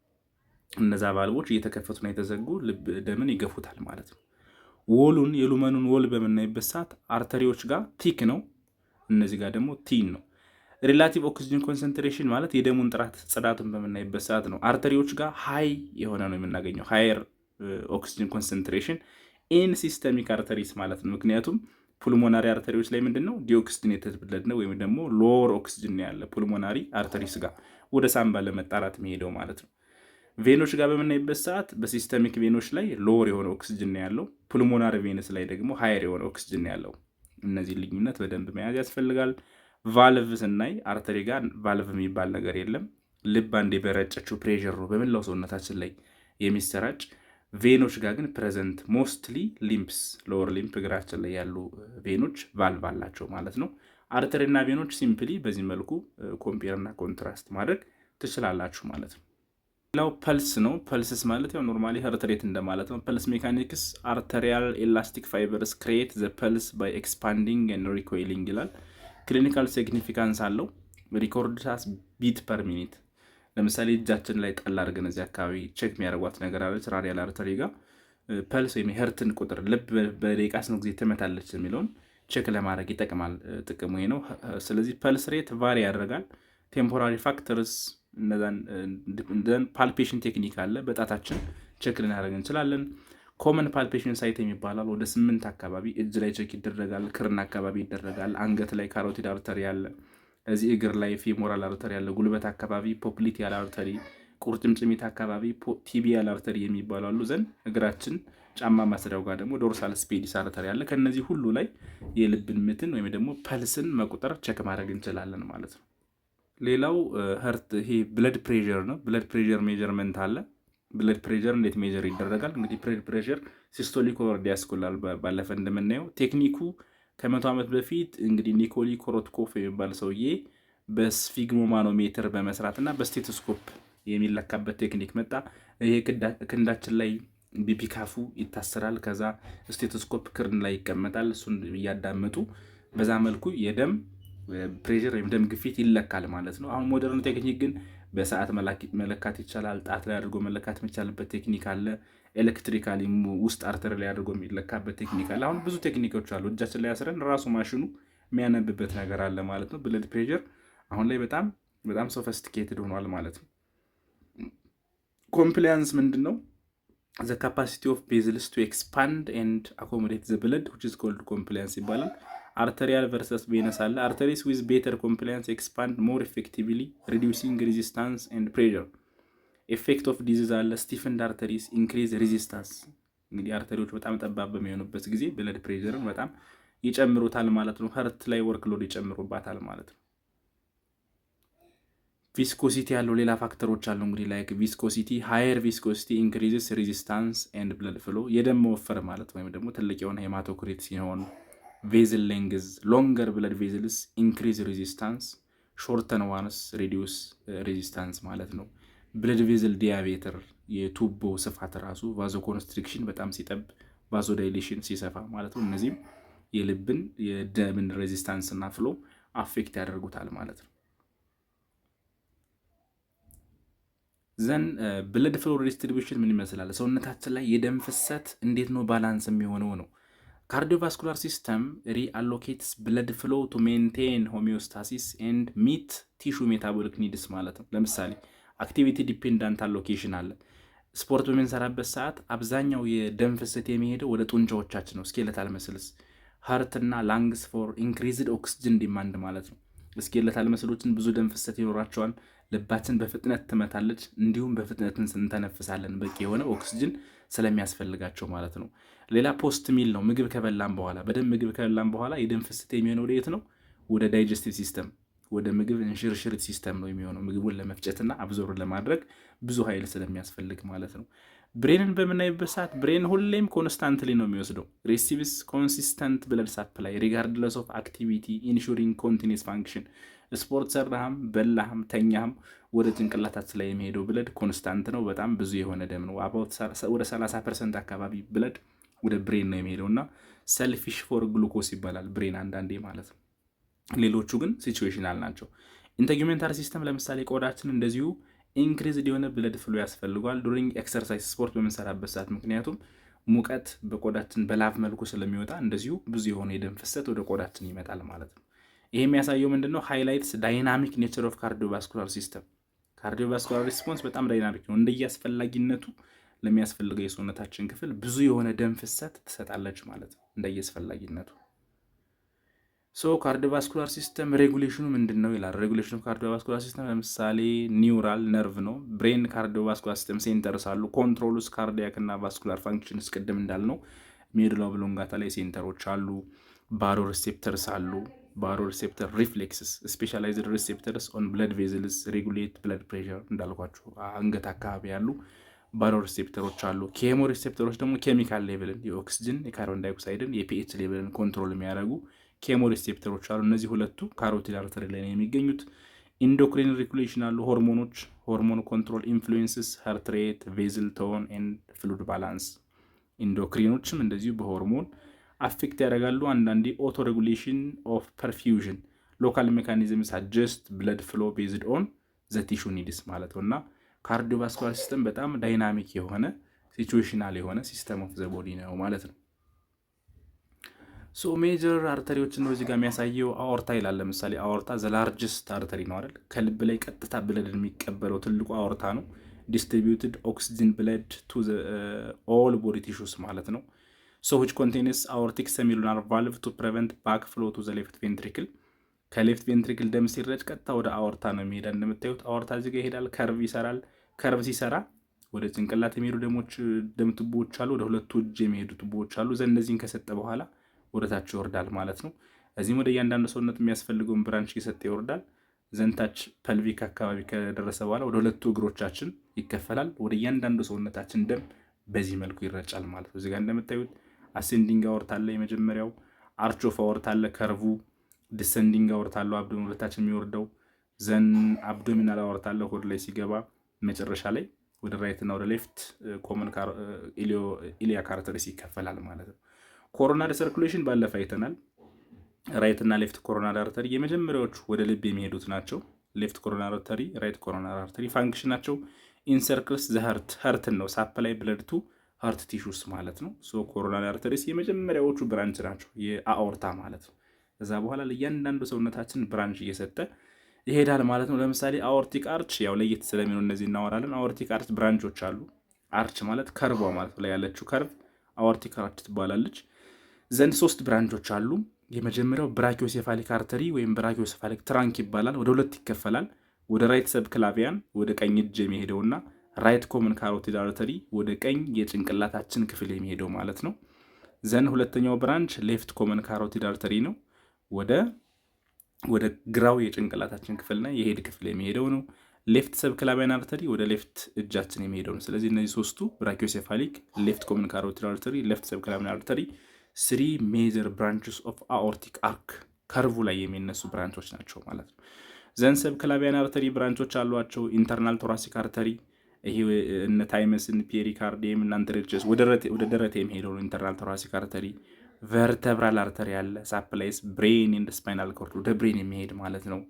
Speaker 1: እነዛ ቫልቮች እየተከፈቱና የተዘጉ ልብ ደምን ይገፉታል ማለት ነው። ወሉን የሉመኑን ወል በምናይበት ሰዓት አርተሪዎች ጋር ቲክ ነው፣ እነዚህ ጋር ደግሞ ቲን ነው። ሪላቲቭ ኦክሲጅን ኮንሰንትሬሽን ማለት የደሙን ጽዳቱን በምናይበት ሰዓት ነው። አርተሪዎች ጋር ሃይ የሆነ ነው የምናገኘው፣ ሃየር ኦክሲጅን ኮንሰንትሬሽን ኢን ሲስተሚክ አርተሪስ ማለት ነው። ምክንያቱም ፑልሞናሪ አርተሪዎች ላይ ምንድን ነው ዲኦክሲጅኔትድ ብለድ ነው፣ ወይም ደግሞ ሎወር ኦክሲጅን ያለ ፑልሞናሪ አርተሪስ ጋር ወደ ሳምባ ለመጣራት የሚሄደው ማለት ነው። ቬኖች ጋር በምናይበት ሰዓት በሲስተሚክ ቬኖች ላይ ሎወር የሆነ ኦክሲጅን ያለው፣ ፑልሞናሪ ቬንስ ላይ ደግሞ ሃየር የሆነ ኦክሲጅን ያለው። እነዚህ ልዩነት በደንብ መያዝ ያስፈልጋል። ቫልቭ ስናይ አርተሪ ጋር ቫልቭ የሚባል ነገር የለም። ልብ አንዴ በረጨችው ፕሬሸር ነው በመላው ሰውነታችን ላይ የሚሰራጭ። ቬኖች ጋር ግን ፕሬዘንት ሞስትሊ ሊምፕስ ሎወር ሊምፕ እግራችን ላይ ያሉ ቬኖች ቫልቭ አላቸው ማለት ነው። አርተሪና ቬኖች ሲምፕሊ በዚህ መልኩ ኮምፔር እና ኮንትራስት ማድረግ ትችላላችሁ ማለት ነው። ሌላው ፐልስ ነው። ፐልስስ ማለት ያው ኖርማሊ ሀርት ሬት እንደማለት ነው። ፐልስ ሜካኒክስ አርተሪያል ኤላስቲክ ፋይበርስ ክሬት ዘ ፐልስ ባይ ኤክስፓንዲንግ ኤንድ ሪኮይሊንግ ይላል። ክሊኒካል ሲግኒፊካንስ አለው። ሪኮርድስ ቢት ፐር ሚኒት። ለምሳሌ እጃችን ላይ ጣል አድርገን እዚህ አካባቢ ቼክ የሚያደርጓት ነገር አለች ራዲያል አርተሪ ጋር ፐልስ ወይም የህርትን ቁጥር ልብ በደቂቃ ስንት ጊዜ ትመታለች የሚለውን ቼክ ለማድረግ ይጠቅማል። ጥቅሙ ይሄ ነው። ስለዚህ ፐልስ ሬት ቫሪ ያደርጋል። ቴምፖራሪ ፋክተርስ እነዛን ፓልፔሽን ቴክኒክ አለ። በጣታችን ቼክ ልናደርግ እንችላለን። ኮመን ፓልፔሽን ሳይት የሚባላል ወደ 8 አካባቢ እጅ ላይ ቼክ ይደረጋል። ክርን አካባቢ ይደረጋል። አንገት ላይ ካሮቲድ አርተሪ ያለ፣ እዚህ እግር ላይ ፌሞራል አርተሪ ያለ፣ ጉልበት አካባቢ ፖፕሊቲያል አርተሪ፣ ቁርጭምጭሚት አካባቢ ቲቢያል አርተሪ የሚባላሉ ዘንድ እግራችን ጫማ ማስሪያው ጋር ደግሞ ዶርሳል ስፔዲስ አርተሪ ያለ። ከነዚህ ሁሉ ላይ የልብን ምትን ወይም ደግሞ ፐልስን መቁጠር ቼክ ማድረግ እንችላለን ማለት ነው። ሌላው ሀርት ይሄ ብለድ ፕሬሸር ነው። ብለድ ፕሬሸር ሜጀርመንት አለ። ብለድ ፕሬሸር እንዴት ሜጀር ይደረጋል? እንግዲህ ብለድ ፕሬሸር ሲስቶሊክ ኦር ዲያስቶሊክ ባለፈ እንደምናየው ቴክኒኩ ከ100 ዓመት በፊት እንግዲህ ኒኮሊ ኮሮትኮፍ የሚባል ሰውዬ በስፊግሞማኖሜትር በመስራት እና በስቴቶስኮፕ የሚለካበት ቴክኒክ መጣ። ይሄ ክንዳችን ላይ ቢፒካፉ ይታሰራል። ከዛ ስቴቶስኮፕ ክርን ላይ ይቀመጣል። እሱን እያዳመጡ በዛ መልኩ የደም ፕሬሸር ወይም ደም ግፊት ይለካል ማለት ነው። አሁን ሞደርን ቴክኒክ ግን በሰዓት መለካት ይቻላል። ጣት ላይ አድርጎ መለካት የሚቻልበት ቴክኒክ አለ። ኤሌክትሪካሊ ውስጥ አርተሪ ላይ አድርጎ የሚለካበት ቴክኒክ አለ። አሁን ብዙ ቴክኒኮች አሉ። እጃችን ላይ አስረን ራሱ ማሽኑ የሚያነብበት ነገር አለ ማለት ነው። ብለድ ፕሬሸር አሁን ላይ በጣም በጣም ሶፊስቲኬትድ ሆኗል ማለት ነው። ኮምፕላያንስ ምንድን ነው? ዘ ካፓሲቲ ኦፍ ቤዝልስ ቱ ኤክስፓንድ ኤንድ አኮሞዴት ዘ ብለድ which is called compliance ይባላል። አርተሪያል ቨርሰስ ቬነስ አለ። አርተሪስ ዊዝ ቤተር ኮምፕላያንስ ኤክስፓንድ ሞር ኤፌክቲቭሊ ሪዲዩሲንግ ሬዚስታንስ ኤንድ ፕሬሸር። ኤፌክት ኦፍ ዲዚዝ አለ። ስቲፍንድ አርተሪስ ኢንክሪዝ ሬዚስታንስ። እንግዲህ አርተሪዎች በጣም ጠባብ በሚሆኑበት ጊዜ ብለድ ፕሬሸርን በጣም ይጨምሩታል ማለት ነው። ሀርት ላይ ወርክ ሎድ ይጨምሩባታል ማለት ነው። ቪስኮሲቲ ያለው ሌላ ፋክተሮች አሉ እንግዲህ ላይክ ቪስኮሲቲ ሃየር ቪስኮሲቲ ኢንክሪዝስ ሬዚስታንስ ኤንድ ብለድ ፍሎ የደም መወፈር ማለት ወይም ደግሞ ትልቅ የሆነ ሄማቶክሪት ሲሆን ቬዝል ሌንግዝ ሎንገር ብለድ ቬዝልስ ኢንክሪዝ ሬዚስታንስ ሾርተን ዋንስ ሪዲዩስ ሬዚስታንስ ማለት ነው። ብለድ ቬዝል ዲያቤተር የቱቦ ስፋት ራሱ ቫዞ ኮንስትሪክሽን በጣም ሲጠብ ቫዞ ዳይሌሽን ሲሰፋ ማለት ነው። እነዚህም የልብን የደምን ሬዚስታንስ እና ፍሎ አፌክት ያደርጉታል ማለት ነው። ዘን ብለድ ፍሎ ሪዲስትሪቢዩሽን ምን ይመስላል? ሰውነታችን ላይ የደም ፍሰት እንዴት ነው ባላንስ የሚሆነው ነው። ካርዲዮቫስኩላር ሲስተም ሪአሎኬትስ ብለድ ፍሎ ቱ ሜንቴን ሆሚዮስታሲስ ኤንድ ሚት ቲሹ ሜታቦሊክ ኒድስ ማለት ነው። ለምሳሌ አክቲቪቲ ዲፔንዳንት አሎኬሽን አለ። ስፖርት በምንሰራበት ሰዓት አብዛኛው የደም ፍሰት የሚሄደው ወደ ጡንቻዎቻችን ነው። ስኬለታል መስልስ ሃርት እና ላንግስ ፎር ኢንክሪዝድ ኦክስጅን ዲማንድ ማለት ነው። ስኬለታል መስሎችን ብዙ ደም ፍሰት ይኖራቸዋል። ልባችን በፍጥነት ትመታለች፣ እንዲሁም በፍጥነት እንተነፍሳለን፣ በቂ የሆነ ኦክስጅን ስለሚያስፈልጋቸው ማለት ነው። ሌላ ፖስት ሚል ነው። ምግብ ከበላን በኋላ በደንብ ምግብ ከበላን በኋላ የደም ፍሰት የሚሆነው ወዴት ነው? ወደ ዳይጀስቲቭ ሲስተም፣ ወደ ምግብ እንሽርሽሪት ሲስተም ነው የሚሆነው። ምግቡን ለመፍጨትና አብዞር ለማድረግ ብዙ ኃይል ስለሚያስፈልግ ማለት ነው። ብሬንን በምናይበት ሰዓት ብሬን ሁሌም ኮንስታንትሊ ነው የሚወስደው። ሪሲቭስ ኮንሲስተንት ብለድ ሳፕላይ ሪጋርድለስ ኦፍ አክቲቪቲ ኢንሹሪንግ ኮንቲኒስ ፋንክሽን። ስፖርት ሰራህም በላህም ተኛህም ወደ ጭንቅላታችን ላይ የሚሄደው ብለድ ኮንስታንት ነው። በጣም ብዙ የሆነ ደም ነው። ወደ 30% አካባቢ ብለድ ወደ ብሬን ነው የሚሄደው እና ሰልፊሽ ፎር ግሉኮስ ይባላል ብሬን አንዳንዴ ማለት ነው። ሌሎቹ ግን ሲቹዌሽናል ናቸው። ኢንተጉሜንታሪ ሲስተም ለምሳሌ ቆዳችን እንደዚሁ ኢንክሪዝድ የሆነ ብለድ ፍሎ ያስፈልገዋል ዱሪንግ ኤክሰርሳይዝ ስፖርት በምንሰራበት ሰዓት፣ ምክንያቱም ሙቀት በቆዳችን በላቭ መልኩ ስለሚወጣ እንደዚሁ ብዙ የሆነ የደም ፍሰት ወደ ቆዳችን ይመጣል ማለት ነው። ይሄ የሚያሳየው ምንድነው? ሃይላይትስ ዳይናሚክ ኔቸር ኦፍ ካርዲዮቫስኩላር ሲስተም። ካርዲዮቫስኩላር ሪስፖንስ በጣም ዳይናሚክ ነው። እንደየአስፈላጊነቱ ለሚያስፈልገው የሰውነታችን ክፍል ብዙ የሆነ ደም ፍሰት ትሰጣለች ማለት ነው፣ እንደየአስፈላጊነቱ። ሶ ካርዲዮቫስኩላር ሲስተም ሬጉሌሽኑ ምንድን ነው ይላል። ሬጉሌሽን ኦፍ ካርዲዮቫስኩላር ሲስተም ለምሳሌ ኒውራል ነርቭ ነው። ብሬን ካርዲዮቫስኩላር ሲስተም ሴንተርስ አሉ። ኮንትሮልስ ካርዲያክ እና ቫስኩላር ፋንክሽንስ ቅድም እንዳልነው ሜዱላ ኦብሎንጋታ ላይ ሴንተሮች አሉ። ባሮ ሪሴፕተርስ አሉ። ባሮ ሪሴፕተር ሪፍሌክስስ ስፔሻላይዝድ ሪሴፕተርስ ኦን ብለድ ቬዝልስ ሬጉሌት ብለድ ፕሬሸር እንዳልኳቸው አንገት አካባቢ ያሉ ባሮ ሪሴፕተሮች አሉ። ኬሞ ሪሴፕተሮች ደግሞ ኬሚካል ሌቭልን የኦክስጅን የካርቦን ዳይኦክሳይድን የፒኤች ሌቭልን ኮንትሮል የሚያደርጉ ኬሞ ሪሴፕተሮች አሉ። እነዚህ ሁለቱ ካሮቲድ አርተሪ ላይ ነው የሚገኙት። ኢንዶክሪን ሬጉሌሽን አሉ። ሆርሞኖች ሆርሞን ኮንትሮል ኢንፍሉዌንስስ ሃርት ሬት ቬዝል ቶን ኤንድ ፍሉድ ባላንስ። ኢንዶክሪኖችም እንደዚሁ በሆርሞን አፌክት ያደርጋሉ። አንዳንዴ ኦቶ ሬጉሌሽን ኦፍ ፐርፊውዥን ሎካል ሜካኒዝምስ አጀስት ብለድ ፍሎ ቤዝድ ኦን ዘ ቲሹ ኒድስ ማለት ነው። እና ካርዲዮቫስኩላር ሲስተም በጣም ዳይናሚክ የሆነ ሲቹዌሽናል የሆነ ሲስተም ኦፍ ዘ ቦዲ ነው ማለት ነው። ሶ ሜጀር አርተሪዎችን ነው እዚህ ጋር የሚያሳየው። አኦርታ ይላል። ለምሳሌ አኦርታ ዘ ላርጅስት አርተሪ ነው አይደል? ከልብ ላይ ቀጥታ ብለድን የሚቀበለው ትልቁ አኦርታ ነው። ዲስትሪቢዩትድ ኦክሲጅን ብለድ ቱ ኦል ቦዲ ቲሹስ ማለት ነው። ሶ ዊች ኮንቴንስ አኦርቲክ ሰሚሉናር ቫልቭ ቱ ፕሪቨንት ባክ ፍሎ ቱ ዘ ሌፍት ቬንትሪክል። ከሌፍት ቬንትሪክል ደም ሲረጭ ቀጥታ ወደ አኦርታ ነው የሚሄዳል። እንደምታዩት አኦርታ እዚህ ጋር ይሄዳል፣ ከርቭ ይሰራል። ከርቭ ሲሰራ ወደ ጭንቅላት የሚሄዱ ደም ቱቦዎች አሉ፣ ወደ ሁለቱ እጅ የሚሄዱ ቱቦዎች አሉ። ዘን እነዚህን ከሰጠ በኋላ ወደታች ይወርዳል ማለት ነው። እዚህም ወደ እያንዳንዱ ሰውነት የሚያስፈልገውን ብራንች እየሰጠ ይወርዳል። ዘንታች ፐልቪክ አካባቢ ከደረሰ በኋላ ወደ ሁለቱ እግሮቻችን ይከፈላል። ወደ እያንዳንዱ ሰውነታችን ደም በዚህ መልኩ ይረጫል ማለት ነው። እዚጋ እንደምታዩት አሴንዲንግ አወርታ አለ፣ የመጀመሪያው አርች ኦፍ አወርታ አለ፣ ከርቡ ዲሰንዲንግ አወርታ አለ፣ አብዶሚን ወደታች የሚወርደው። ዘን አብዶሚናል አወርታ አለ፣ ሆድ ላይ ሲገባ መጨረሻ ላይ ወደ ራይት እና ወደ ሌፍት ኮመን ኢሊያክ አርተሪስ ይከፈላል ማለት ነው። ኮሮናሪ ሰርኩሌሽን ባለፈ አይተናል። ራይት እና ሌፍት ኮሮናሪ አርተሪ የመጀመሪያዎቹ ወደ ልብ የሚሄዱት ናቸው። ሌፍት ኮሮናሪ አርተሪ፣ ራይት ኮሮናሪ አርተሪ ፋንክሽን ናቸው ኢንሰርክልስ ዘ ሀርትን ነው ሳፕላይ ብለድ ቱ ሃርት ቲሹስ ማለት ነው። ሶ ኮሮናሪ አርተሪስ የመጀመሪያዎቹ ብራንች ናቸው የአኦርታ ማለት ነው። ከዛ በኋላ ለእያንዳንዱ ሰውነታችን ብራንች እየሰጠ ይሄዳል ማለት ነው። ለምሳሌ አኦርቲክ አርች ያው ለየት ስለሚሆን እነዚህ እናወራለን። አኦርቲክ አርች ብራንቾች አሉ። አርች ማለት ከርቧ ማለት ላይ ያለችው ከርቭ አኦርቲክ አርች ትባላለች። ዘንድ 3 ብራንቾች አሉ። የመጀመሪያው ብራኪዮሴፋሊክ አርተሪ ወይም ብራኪዮሴፋሊክ ትራንክ ይባላል። ወደ 2 ይከፈላል። ወደ ራይት ሰብ ክላቪያን ወደ ቀኝ እጅ የሚሄደውና ራይት ኮመን ካሮቲድ አርተሪ ወደ ቀኝ የጭንቅላታችን ክፍል የሚሄደው ማለት ነው። ዘንድ ሁለተኛው ብራንች ሌፍት ኮመን ካሮቲድ አርተሪ ነው። ወደ ወደ ግራው የጭንቅላታችን ክፍልና የሄድ ክፍል የሚሄደው ነው። ሌፍት ሰብክላቪያን አርተሪ ወደ ሌፍት እጃችን የሚሄደው ነው። ስለዚህ እነዚህ ሶስቱ ብራኪዮሴፋሊክ፣ ሌፍት ኮመን ካሮቲድ አርተሪ፣ ሌፍት ሰብክላቪያን አርተሪ ስሪ ሜጀር ብራንችስ ኦፍ አኦርቲክ አርክ ከርቡ ላይ የሚነሱ ብራንቾች ናቸው ማለት ነው። ዘን ሰብክላቪያን አርተሪ ብራንቾች አሏቸው። ኢንተርናል ቶራሲክ አርተሪ ይሄ እነ ታይመስን ፔሪካርዲየም እና አንተሪቸስ ወደ ደረት የሚሄደው ነው ኢንተርናል ቶራሲክ አርተሪ። ቨርተብራል አርተሪ አለ ሳፕላይስ ብሬን ኤንድ ስፓይናል ኮርድ ወደ ብሬን የሚሄድ ማለት ነው።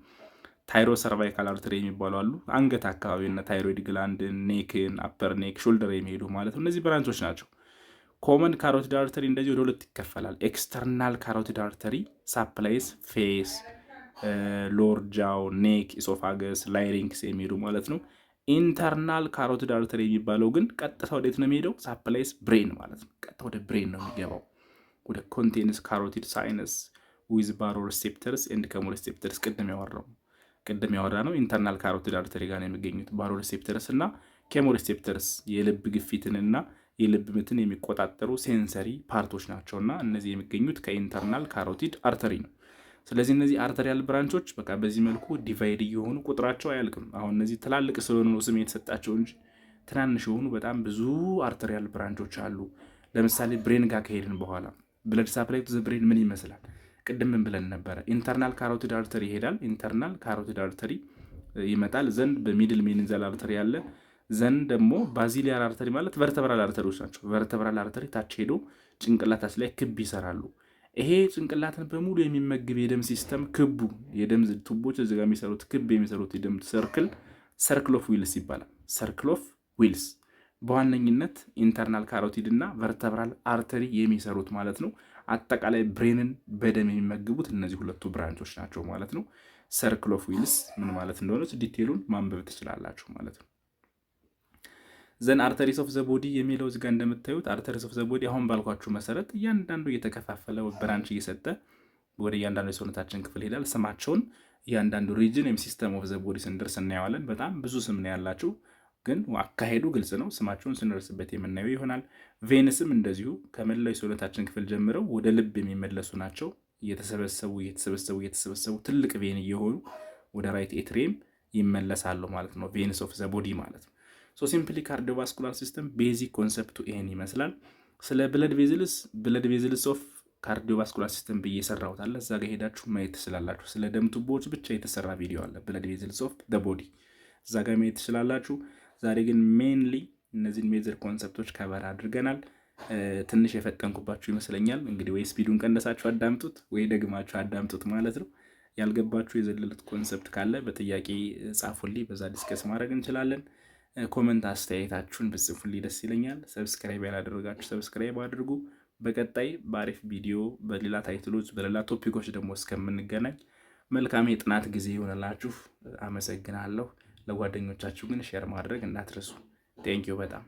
Speaker 1: ታይሮ ሰርቫይካል አርተሪ የሚባሉ አሉ አንገት አካባቢ እና ታይሮይድ ግላንድ፣ ኔክን፣ አፐር ኔክ፣ ሾልደር የሚሄዱ ማለት ነው። እነዚህ ብራንቾች ናቸው። ኮመን ካሮቲድ አርተሪ እንደዚህ ወደ ሁለት ይከፈላል። ኤክስተርናል ካሮቲድ አርተሪ ሳፕላይስ ፌስ፣ ሎወር ጃው፣ ኔክ፣ ኢሶፋገስ፣ ላይሪንክስ የሚሄዱ ማለት ነው። ኢንተርናል ካሮቲድ አርተሪ የሚባለው ግን ቀጥታ ወዴት ነው የሚሄደው? ሳፕላይስ ብሬን ማለት ነው። ቀጥታ ወደ ብሬን ነው የሚገባው። ወደ ኮንቴንስ ካሮቲድ ሳይነስ ዊዝ ባሮ ሪሴፕተርስ ኤንድ ከሞ ሪሴፕተርስ ቅድም ያወራ ነው። ኢንተርናል ካሮቲድ አርተሪ ጋር ነው የሚገኙት ባሮ ሪሴፕተርስ እና ኬሞ ሪሴፕተርስ የልብ ግፊትንና የልብ ምትን የሚቆጣጠሩ ሴንሰሪ ፓርቶች ናቸውና እነዚህ የሚገኙት ከኢንተርናል ካሮቲድ አርተሪ ነው። ስለዚህ እነዚህ አርተሪያል ብራንቾች በቃ በዚህ መልኩ ዲቫይድ እየሆኑ ቁጥራቸው አያልቅም። አሁን እነዚህ ትላልቅ ስለሆኑ ነው ስም የተሰጣቸው እንጂ ትናንሽ የሆኑ በጣም ብዙ አርተሪያል ብራንቾች አሉ። ለምሳሌ ብሬን ጋር ከሄድን በኋላ ብለድ ሳፕላይ ቱ ዘ ብሬን ምን ይመስላል? ቅድም ምን ብለን ነበረ? ኢንተርናል ካሮቲድ አርተሪ ይሄዳል። ኢንተርናል ካሮቲድ አርተሪ ይመጣል። ዘንድ በሚድል ሜኒንዛል አርተሪ ያለ ዘንድ ደግሞ ባዚሊያር አርተሪ ማለት ቨርተብራል አርተሪዎች ናቸው። ቨርተብራል አርተሪ ታች ሄዶ ጭንቅላታች ላይ ክብ ይሰራሉ። ይሄ ጭንቅላትን በሙሉ የሚመግብ የደም ሲስተም ክቡ የደም ቱቦች እዚጋ የሚሰሩት ክብ የሚሰሩት የደም ሰርክል ኦፍ ዊልስ ይባላል። ሰርክል ኦፍ ዊልስ በዋነኝነት ኢንተርናል ካሮቲድ እና ቨርተብራል አርተሪ የሚሰሩት ማለት ነው። አጠቃላይ ብሬንን በደም የሚመግቡት እነዚህ ሁለቱ ብራንቾች ናቸው ማለት ነው። ሰርክል ኦፍ ዊልስ ምን ማለት እንደሆነ ዲቴሉን ማንበብ ትችላላችሁ ማለት ነው። ዘን አርተሪስ ኦፍ ዘ ቦዲ የሚለው እዚጋ እንደምታዩት አርተሪስ ኦፍ ዘ ቦዲ አሁን ባልኳችሁ መሰረት እያንዳንዱ እየተከፋፈለ ብራንች እየሰጠ ወደ እያንዳንዱ የሰውነታችን ክፍል ሄዳል። ስማቸውን እያንዳንዱ ሪጅን ወይም ሲስተም ኦፍ ዘ ቦዲ ስንደርስ እናየዋለን። በጣም ብዙ ስም ነው ያላችሁ፣ ግን አካሄዱ ግልጽ ነው። ስማቸውን ስንደርስበት የምናየው ይሆናል። ቬንስም እንደዚሁ ከመላው የሰውነታችን ክፍል ጀምረው ወደ ልብ የሚመለሱ ናቸው። እየተሰበሰቡ ትልቅ ቬን እየሆኑ ወደ ራይት ኤትሪየም ይመለሳሉ ማለት ነው። ቬንስ ኦፍ ዘ ቦዲ ማለት ነው። ሶ ሲምፕሊ ካርዲዮቫስኩላር ሲስተም ቤዚክ ኮንሰፕቱ ይሄን ይመስላል። ስለ ብለድ ቬዝልስ ኦፍ ካርዲዮቫስኩላር ሲስተም ብዬ የሰራሁት አለ፣ እዛ ጋር ሄዳችሁ ማየት ትችላላችሁ። ስለ ደም ቱቦዎች ብቻ የተሰራ ቪዲዮ አለ፣ ብለድ ቬዝልስ ኦፍ ዘ ቦዲ፣ እዛ ጋር ማየት ትችላላችሁ። ዛሬ ግን ሜንሊ እነዚህን ሜጀር ኮንሰፕቶች ከበር አድርገናል። ትንሽ የፈጠንኩባችሁ ይመስለኛል። እንግዲህ ወይ ስፒዱን ቀንሳችሁ አዳምጡት ወይ ደግማችሁ አዳምጡት ማለት ነው። ያልገባችሁ የዘለሉት ኮንሰፕት ካለ በጥያቄ ጻፉልኝ፣ በዛ ዲስከስ ማድረግ እንችላለን። ኮመንት አስተያየታችሁን ብጽፉልኝ ደስ ይለኛል። ሰብስክራይብ ያላደረጋችሁ ሰብስክራይብ አድርጉ። በቀጣይ በአሪፍ ቪዲዮ በሌላ ታይትሎች በሌላ ቶፒኮች ደግሞ እስከምንገናኝ መልካም የጥናት ጊዜ ይሆንላችሁ። አመሰግናለሁ። ለጓደኞቻችሁ ግን ሼር ማድረግ እንዳትረሱ። ቴንኪው በጣም